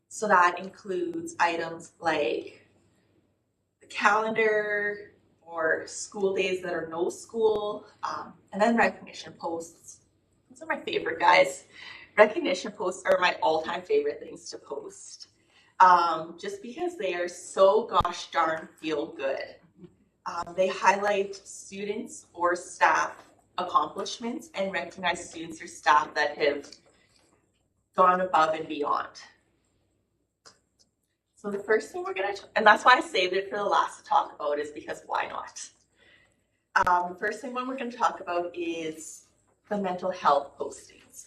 So that includes items like the calendar or school days that are no school, and then recognition posts Those are my favorite, guys. Recognition posts are my all-time favorite things to post. Just because they are so gosh darn feel good. They highlight students or staff accomplishments and recognize students or staff that have gone above and beyond. So the first thing we're gonna, and that's why I saved it for the last to talk about, is because why not? The first thing we're gonna talk about is the mental health postings.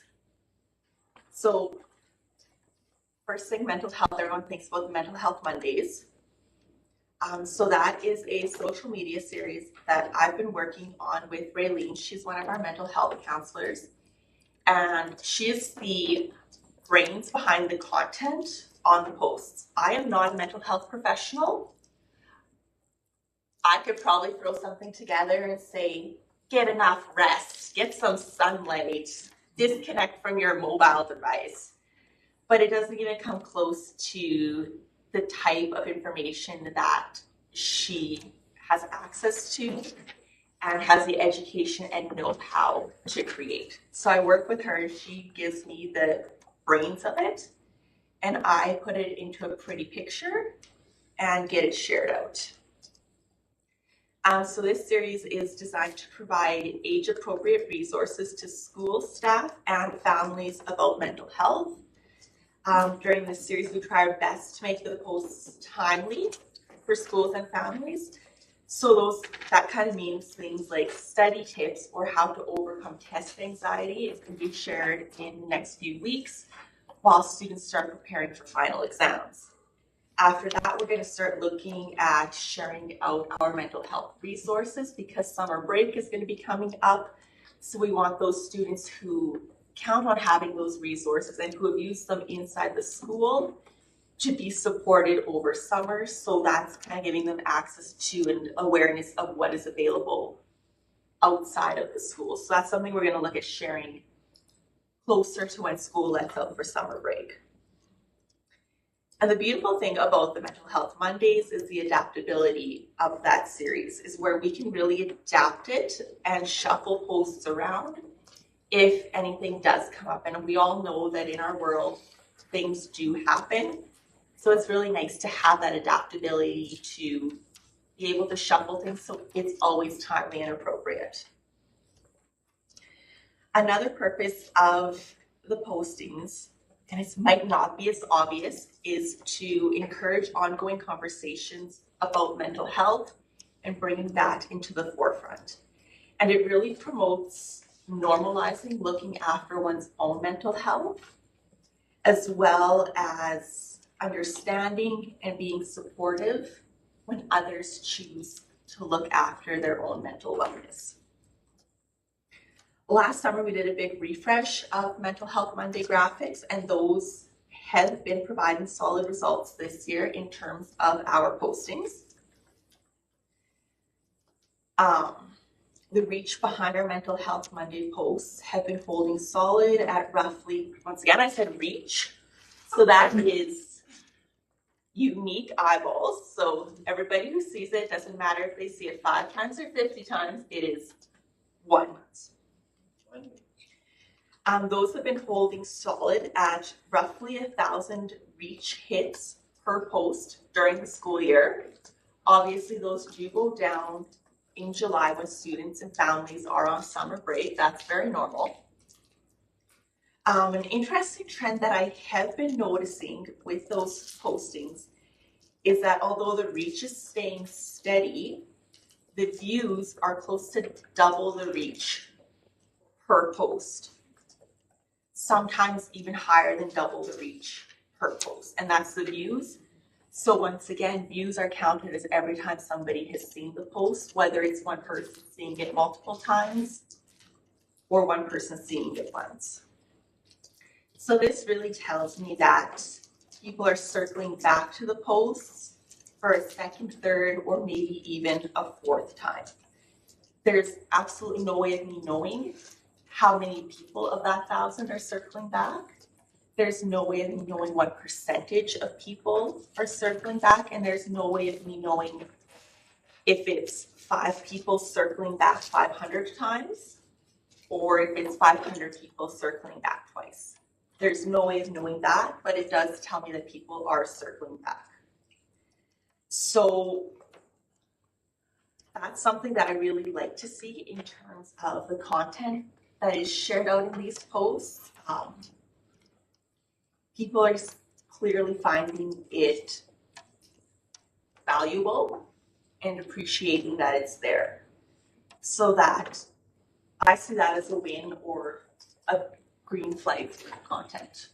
So first thing, mental health, everyone thinks about the Mental Health Mondays. So that is a social media series that I've been working on with Raylene. She's one of our mental health counselors, and she is the brains behind the content on the posts. I am not a mental health professional. I could probably throw something together and say, get enough rest, get some sunlight, disconnect from your mobile device. But it doesn't even come close to the type of information that she has access to and has the education and know-how to create. So I work with her, she gives me the brains of it, and I put it into a pretty picture and get it shared out. So this series is designed to provide age-appropriate resources to school staff and families about mental health. During this series, we try our best to make the posts timely for schools and families. So that kind of means things like study tips or how to overcome test anxiety. It can be shared in the next few weeks while students start preparing for final exams. After that, we're going to start looking at sharing out our mental health resources because summer break is going to be coming up. So we want those students who count on having those resources and who have used them inside the school to be supported over summer. So that's kind of giving them access to and awareness of what is available outside of the school. So that's something we're going to look at sharing closer to when school lets out for summer break. And the beautiful thing about the Mental Health Mondays is the adaptability of that series, is where we can really adapt it and shuffle posts around if anything does come up. And we all know that in our world, things do happen. So it's really nice to have that adaptability to be able to shuffle things so it's always timely and appropriate. Another purpose of the postings, and it might not be as obvious, is to encourage ongoing conversations about mental health and bringing that into the forefront. And it really promotes normalizing looking after one's own mental health, as well as understanding and being supportive when others choose to look after their own mental wellness. Last summer, we did a big refresh of Mental Health Monday graphics, and those have been providing solid results this year in terms of our postings. The reach behind our Mental Health Monday posts have been holding solid at roughly, once again, I said reach. So that is unique eyeballs. So everybody who sees it, doesn't matter if they see it 5 times or 50 times, it is once. Those have been holding solid at roughly 1,000 reach hits per post during the school year. Obviously, those do go down in July when students and families are on summer break. That's very normal. An interesting trend that I have been noticing with those postings is that although the reach is staying steady, the views are close to double the reach per post. Sometimes even higher than double the reach per post, and that's the views. So once again, views are counted as every time somebody has seen the post, whether it's one person seeing it multiple times or one person seeing it once. So this really tells me that people are circling back to the posts for a second, third, or maybe even a 4th time. There's absolutely no way of me knowing how many people of that 1,000 are circling back. There's no way of me knowing what percentage of people are circling back, and there's no way of me knowing if it's 5 people circling back 500 times or if it's 500 people circling back twice. There's no way of knowing that, but it does tell me that people are circling back. So that's something that I really like to see in terms of the content that is shared out in these posts. People are clearly finding it valuable and appreciating that it's there. So that I see that as a win or a green flag for content.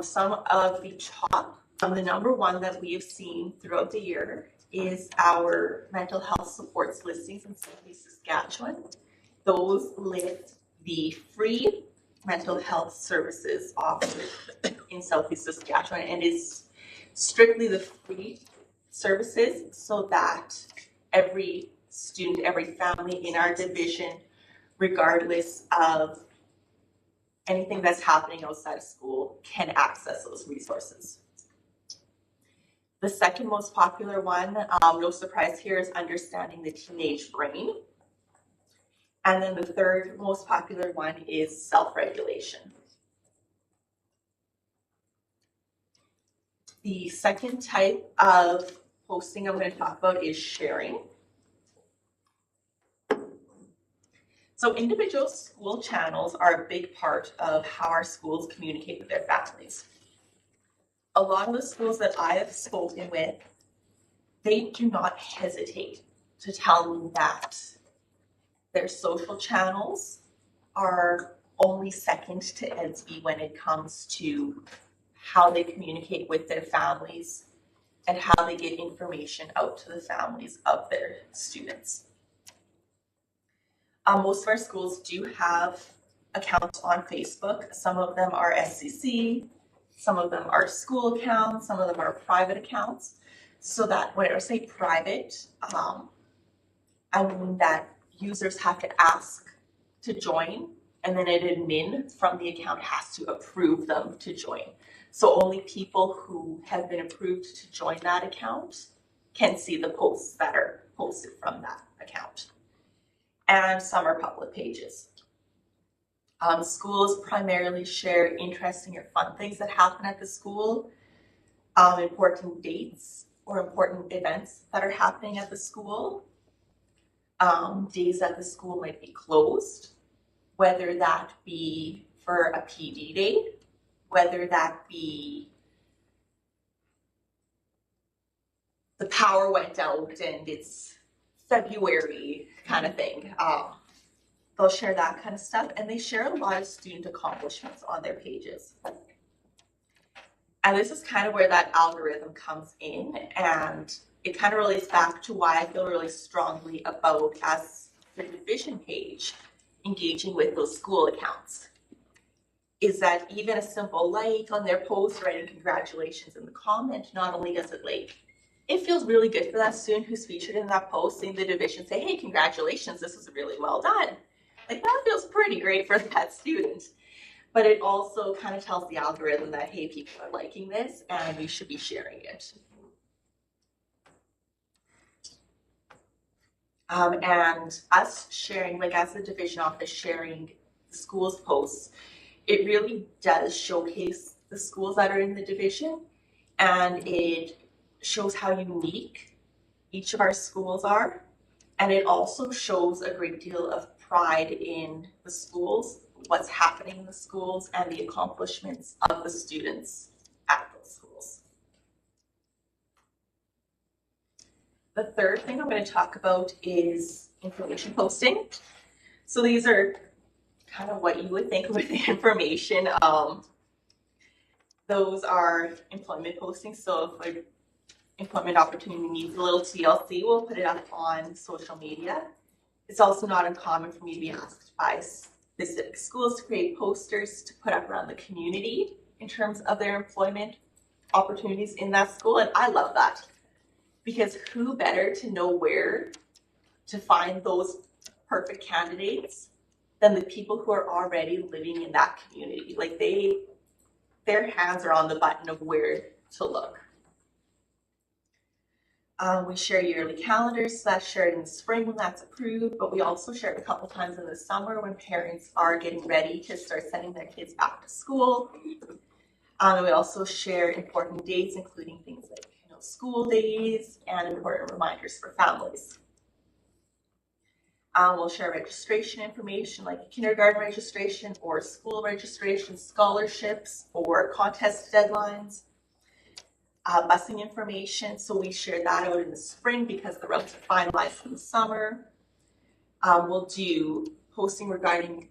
Some of the top, the number one that we have seen throughout the year is our mental health supports listings in Southeast Saskatchewan. Those list the free mental health services offered in Southeast Saskatchewan, and is strictly the free services so that every student, every family in our division, regardless of anything that's happening outside of school, can access those resources. The second most popular one, no surprise here, is understanding the teenage brain. And then the third most popular one is self-regulation. The second type of posting I'm going to talk about is sharing. So individual school channels are a big part of how our schools communicate with their families. A lot of the schools that I have spoken with, they do not hesitate to tell me that their social channels are only second to EDSB when it comes to how they communicate with their families and how they get information out to the families of their students. Most of our schools do have accounts on Facebook. Some of them are SCC, some of them are school accounts, some of them are private accounts. So that when I say private, I mean that users have to ask to join, and then an admin from the account has to approve them to join. So only people who have been approved to join that account can see the posts that are posted from that account. And some are public pages. Schools primarily share interesting or fun things that happen at the school, important dates or important events that are happening at the school, days that the school might be closed, whether that be for a PD day, whether that be the power went out and it's February kind of thing. They'll share that kind of stuff, and they share a lot of student accomplishments on their pages. And this is kind of where that algorithm comes in, and it kind of relates back to why I feel really strongly about, as the division page, engaging with those school accounts. Is that even a simple like on their post, writing congratulations in the comment, not only does it feels really good for that student who's featured in that post, seeing the division say, hey, congratulations, this was really well done. Like, that feels pretty great for that student. But it also kind of tells the algorithm that, hey, people are liking this and you should be sharing it. And us sharing, like as the division office sharing the school's posts, it really does showcase the schools that are in the division, and it shows how unique each of our schools are. And it also shows a great deal of pride in the schools, what's happening in the schools, and the accomplishments of the students at those schools. The third thing I'm going to talk about is information posting. So these are kind of what you would think with the information. Those are employment postings. So if an employment opportunity needs a little TLC, we'll put it up on social media. It's also not uncommon for me to be asked by specific schools to create posters to put up around the community in terms of their employment opportunities in that school. And I love that, because who better to know where to find those perfect candidates than the people who are already living in that community. Like, their hands are on the button of where to look. We share yearly calendars, so that's shared in the spring when that's approved, but we also share it a couple times in the summer when parents are getting ready to start sending their kids back to school. We also share important dates, including things like school days and important reminders for families. We'll share registration information like kindergarten registration or school registration, scholarships or contest deadlines. Busing information, so we share that out in the spring because the routes are finalized in the summer. We'll do posting regarding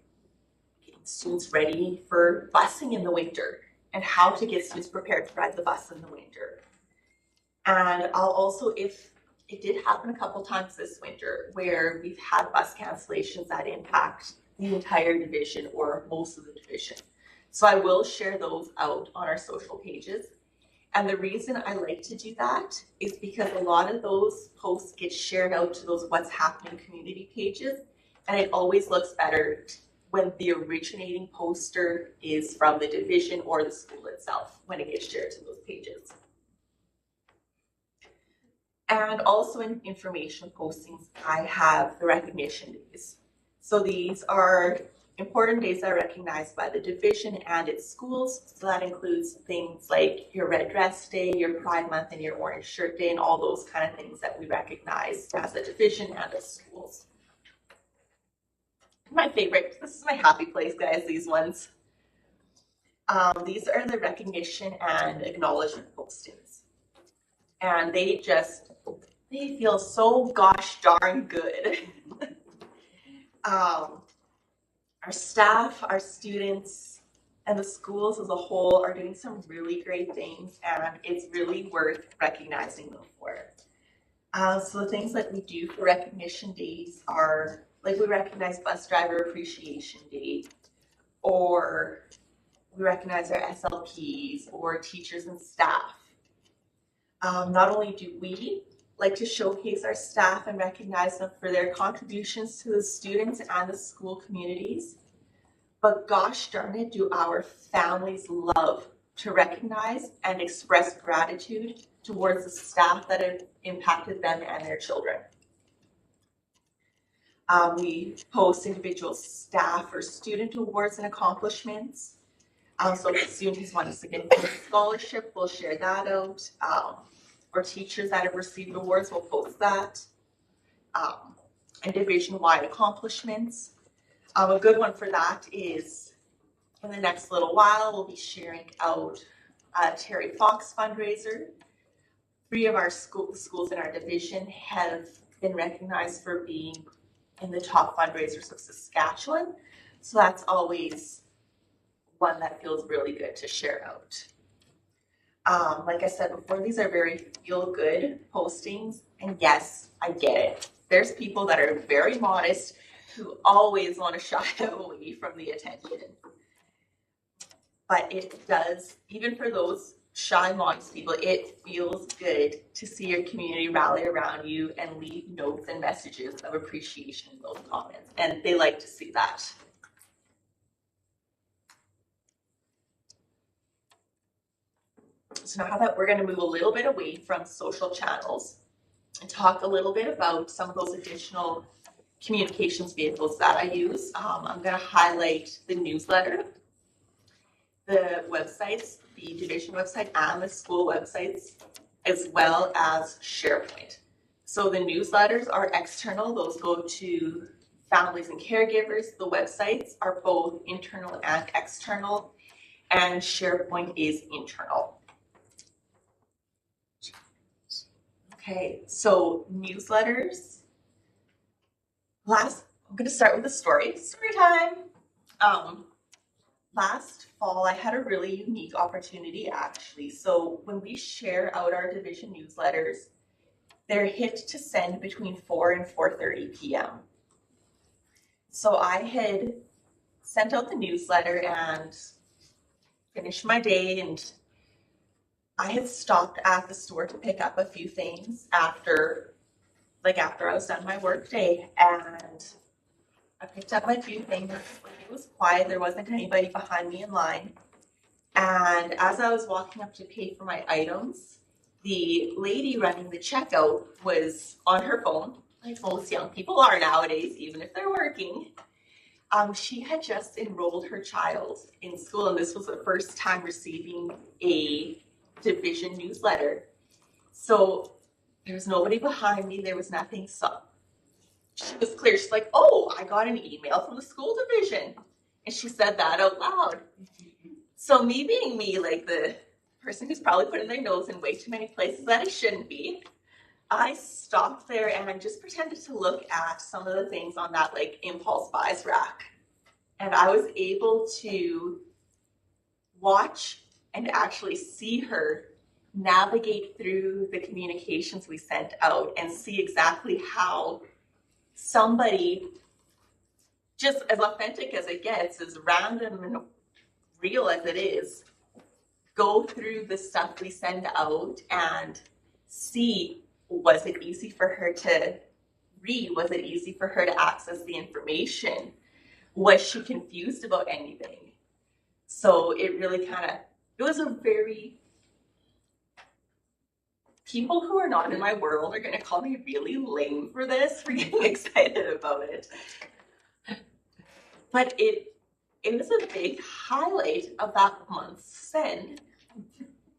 getting students ready for busing in the winter and how to get students prepared to ride the bus in the winter. And I'll also, if it did happen a couple times this winter where we've had bus cancellations that impact the entire division or most of the division. So I will share those out on our social pages. And the reason I like to do that is because a lot of those posts get shared out to those What's Happening community pages, and it always looks better when the originating poster is from the division or the school itself when it gets shared to those pages. And also in information postings, I have the recognition days. So these are important days that are recognized by the division and its schools. So that includes things like your Red Dress Day, your Pride Month, and your Orange Shirt Day, and all those kind of things that we recognize as a division and as schools. My favorite, this is my happy place, guys, these ones. These are the recognition and acknowledgement postings. And they feel so gosh darn good. Our staff, our students, and the schools as a whole are doing some really great things, and it's really worth recognizing them for. So the things that we do for recognition days are, like, we recognize Bus Driver Appreciation Day, or we recognize our SLPs or teachers and staff. Not only do we like to showcase our staff and recognize them for their contributions to the students and the school communities, but gosh darn it, do our families love to recognize and express gratitude towards the staff that have impacted them and their children. We post individual staff or student awards and accomplishments. So if a student has won a significant scholarship, we'll share that out. Or teachers that have received awards, we'll post that. And division-wide accomplishments. A good one for that is in the next little while, we'll be sharing out Terry Fox fundraiser. 3 of our schools in our division have been recognized for being in the top fundraisers of Saskatchewan. So that's always one that feels really good to share out. Like I said before, these are very feel-good postings, and yes, I get it. There's people that are very modest who always want to shy away from the attention. But it does, even for those shy, modest people, it feels good to see your community rally around you and leave notes and messages of appreciation in those comments, and they like to see that. So now that we're going to move a little bit away from social channels and talk a little bit about some of those additional communications vehicles that I use, I'm going to highlight the newsletter, the websites, the division website and the school websites, as well as SharePoint. So the newsletters are external. Those go to families and caregivers. The websites are both internal and external, and SharePoint is internal. Okay, so newsletters. I'm going to start with a story. Story time. Last fall, I had a really unique opportunity, actually. So when we share out our division newsletters, they're hit to send between 4 and 4:30 p.m. So I had sent out the newsletter and finished my day, and I had stopped at the store to pick up a few things after I was done my work day, and I picked up my few things. It was quiet. There wasn't anybody behind me in line. And as I was walking up to pay for my items, the lady running the checkout was on her phone, like most young people are nowadays, even if they're working. She had just enrolled her child in school, and this was the first time receiving a division newsletter. So there was nobody behind me, there was nothing. So she was clear. She's like, "Oh, I got an email from the school division." And she said that out loud. So me being me, like the person who's probably putting their nose in way too many places that I shouldn't be, I stopped there and I just pretended to look at some of the things on that like impulse buys rack. And I was able to watch and actually see her navigate through the communications we sent out and see exactly how somebody, just as authentic as it gets, as random and real as it is, go through the stuff we send out and see, was it easy for her to read? Was it easy for her to access the information? Was she confused about anything? So it really it was a very, people who are not in my world are gonna call me really lame for this, for getting excited about it. But it was a big highlight of that month's send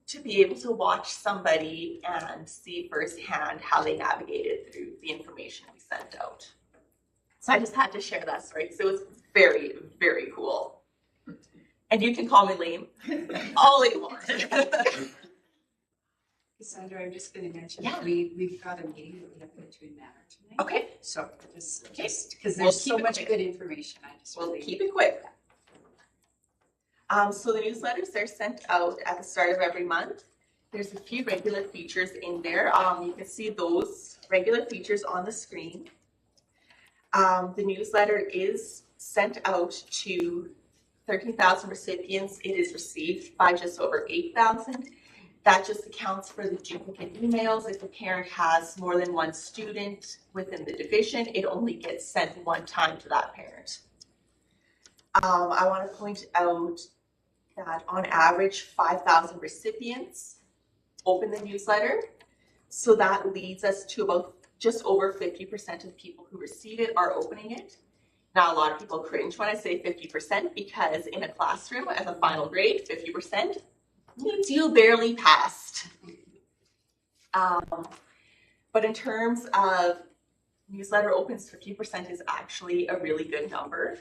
to be able to watch somebody and see firsthand how they navigated through the information we sent out. So I just had to share that story because it was very, very cool. And you can call me lame all you want. Cassandra, I'm just going to mention Yeah. we've got a meeting that we have put to in Manor tonight. Okay. So just because We'll there's keep so it much quick. good information, I just We'll really keep it quick. So the newsletters, they're sent out at the start of every month. There's a few regular features in there. You can see those regular features on the screen. The newsletter is sent out to 13,000 recipients. It is received by just over 8,000. That just accounts for the duplicate emails. If a parent has more than one student within the division, it only gets sent one time to that parent. I want to point out that on average, 5,000 recipients open the newsletter. So that leads us to about just over 50% of the people who receive it are opening it. Now, a lot of people cringe when I say 50% because in a classroom as a final grade, 50% means you barely passed. But in terms of newsletter opens, 50% is actually a really good number.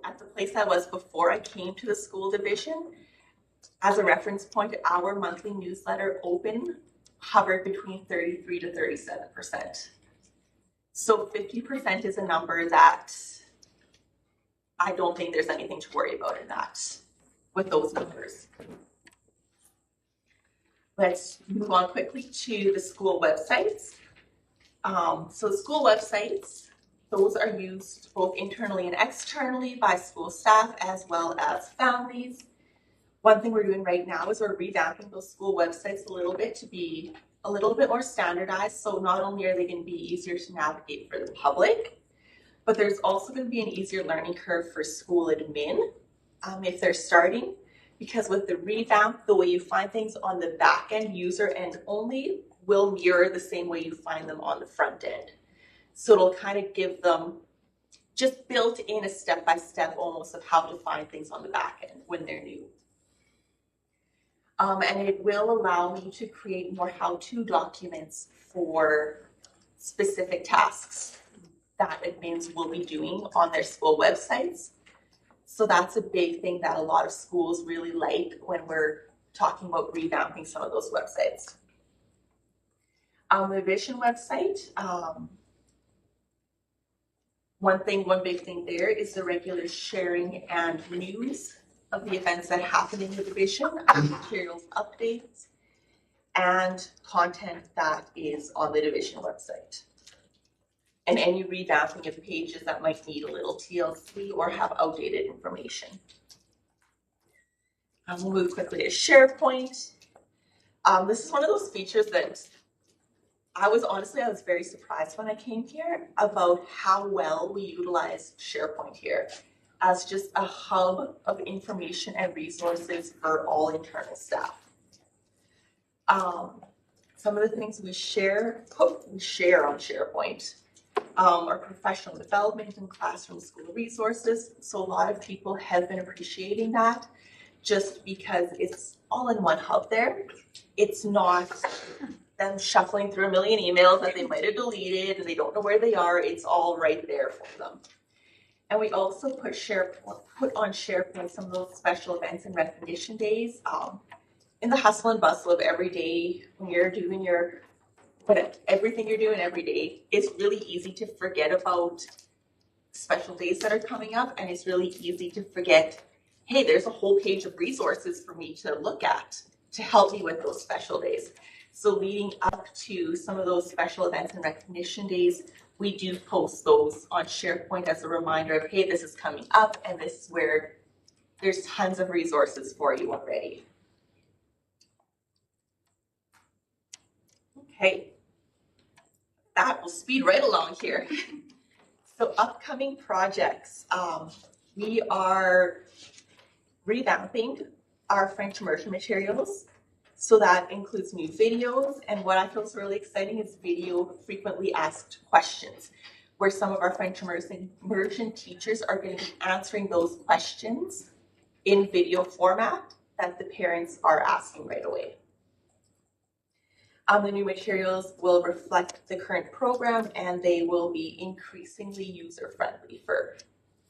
At the place I was before I came to the school division, as a reference point, our monthly newsletter open hovered between 33 to 37%. So 50% is a number that I don't think there's anything to worry about in that, with those numbers. Let's move on quickly to the school websites. So the school websites, those are used both internally and externally by school staff as well as families. One thing we're doing right now is we're revamping those school websites a little bit to be a little bit more standardized. So not only are they going to be easier to navigate for the public, but there's also going to be an easier learning curve for school admin if they're starting. Because with the revamp, the way you find things on the back end, user end only, will mirror the same way you find them on the front end. So it'll kind of give them just built in a step-by-step almost of how to find things on the back end when they're new. And it will allow me to create more how-to documents for specific tasks that admins will be doing on their school websites. So that's a big thing that a lot of schools really like when we're talking about revamping some of those websites. The Vision website, one big thing there is the regular sharing and news of the events that happen in the division, materials updates, and content that is on the division website. And any revamping of pages that might need a little TLC or have outdated information. We'll move quickly to SharePoint. This is one of those features that I was very surprised when I came here about how well we utilize SharePoint here as just a hub of information and resources for all internal staff. Some of the things we share on SharePoint are professional development and classroom school resources. So a lot of people have been appreciating that just because it's all in one hub there. It's not them shuffling through a million emails that they might have deleted and they don't know where they are. It's all right there for them. And we also put on SharePoint some of those special events and recognition days. In the hustle and bustle of every day, when you're doing everything you're doing every day, it's really easy to forget about special days that are coming up, and it's really easy to forget, hey, there's a whole page of resources for me to look at to help me with those special days. So leading up to some of those special events and recognition days, we do post those on SharePoint as a reminder of, hey, this is coming up, and this is where there's tons of resources for you already. Okay, that will speed right along here. So upcoming projects, we are revamping our French immersion materials. So that includes new videos, and what I feel is really exciting is video frequently asked questions, where some of our French immersion teachers are going to be answering those questions in video format that the parents are asking right away. The new materials will reflect the current program, and they will be increasingly user-friendly for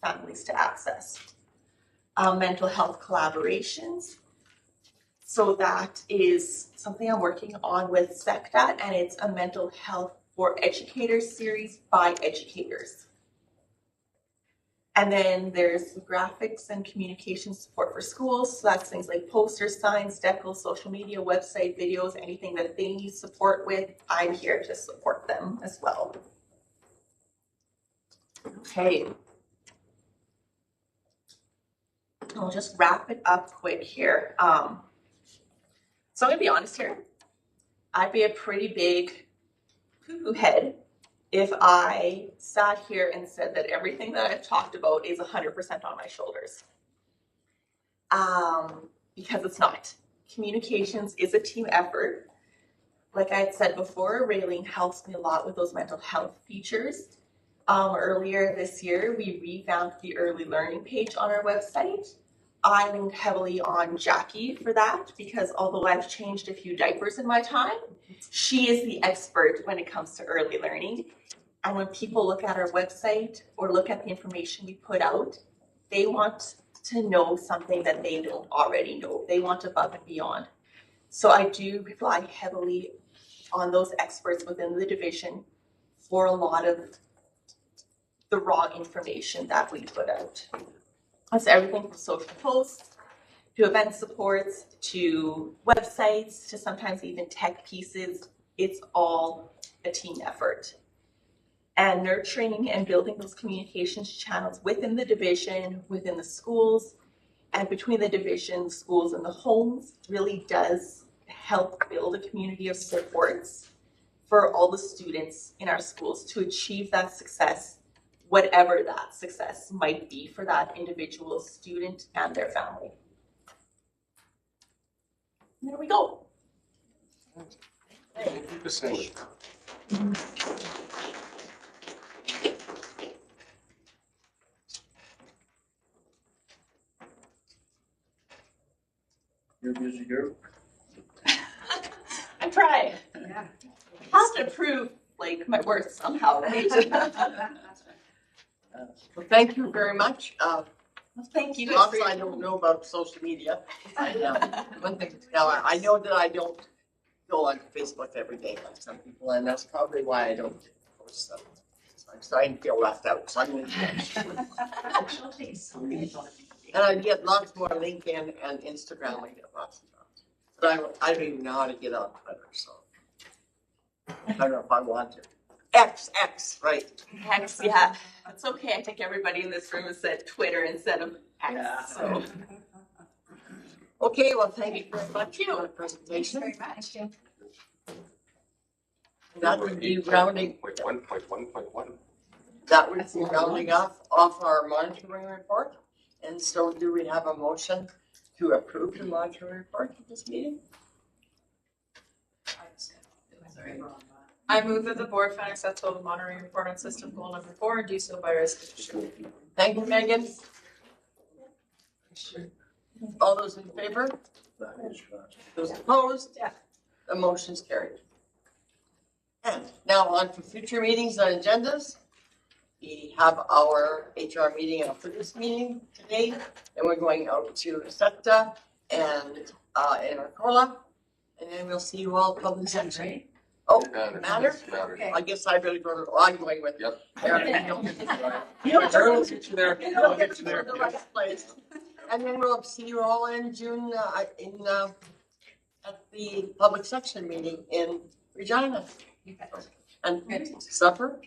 families to access. Mental health collaborations. So that is something I'm working on with SECPSD, and it's a mental health for educators series by educators. And then there's graphics and communication support for schools. So that's things like posters, signs, decals, social media, website, videos, anything that they need support with. I'm here to support them as well. Okay. I'll just wrap it up quick here. So I'm gonna be honest here. I'd be a pretty big poo-poo head if I sat here and said that everything that I've talked about is 100% on my shoulders. Because it's not. Communications is a team effort. Like I had said before, Raylene helps me a lot with those mental health features. Earlier this year, we revamped the early learning page on our website. I leaned heavily on Jackie for that because although I've changed a few diapers in my time, she is the expert when it comes to early learning. And when people look at our website or look at the information we put out, they want to know something that they don't already know. They want above and beyond. So I do rely heavily on those experts within the division for a lot of the raw information that we put out. That's everything from social posts to event supports to websites to sometimes even tech pieces. It's all a team effort. And nurturing and building those communications channels within the division, within the schools, and between the division, schools, and the homes really does help build a community of supports for all the students in our schools to achieve that success, whatever that success might be for that individual student and their family. And there we go. Thank you for saying. You're a busy girl. I try. Yeah. I have to prove like my worth somehow, right? Well, thank you very much. Thank you. Also, I don't know about social media. One thing to tell, I know that I don't go on Facebook every day like some people, and that's probably why I don't post stuff. So I'm starting to feel left out. So I'm going to and I get lots more LinkedIn and Instagram. I get lots of jobs. But I don't even know how to get on Twitter, so I don't know if I want to. X, right. X, yeah. It's okay. I think everybody in this room has said Twitter instead of X. Yeah. So. Okay, well, thank you very much for the presentation. Thank you very much. That would be rounding. 1.1.1.1. That would be rounding off our monitoring report. And so do we have a motion to approve the monitoring report at this meeting? I move that the board find acceptable the monitoring report on system goal number 4 and do so by resolution. Thank you, Megan. All those in favor? Those opposed? Yeah. The motion's carried. And now on to future meetings and agendas. We have our HR meeting after this meeting today, and we're going out to SECTA and in Arcola, and then we'll see you all public section. Right? Oh, Matters. matters? Matters. I guess I better go to, I'm going with. Yep. Aaron. Aaron will get you there. You'll get to the right place. And then we'll see you all in June, at the public section meeting in Regina. And supper,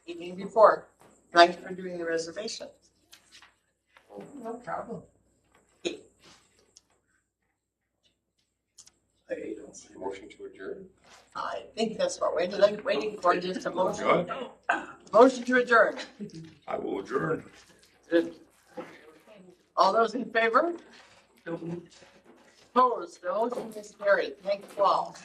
evening before. Thanks for doing the reservation. No problem. Motion to adjourn. I think that's what we're waiting for, just a motion. Motion to adjourn. I will adjourn. Good. All those in favor? Opposed? The motion is carried. Thank you all.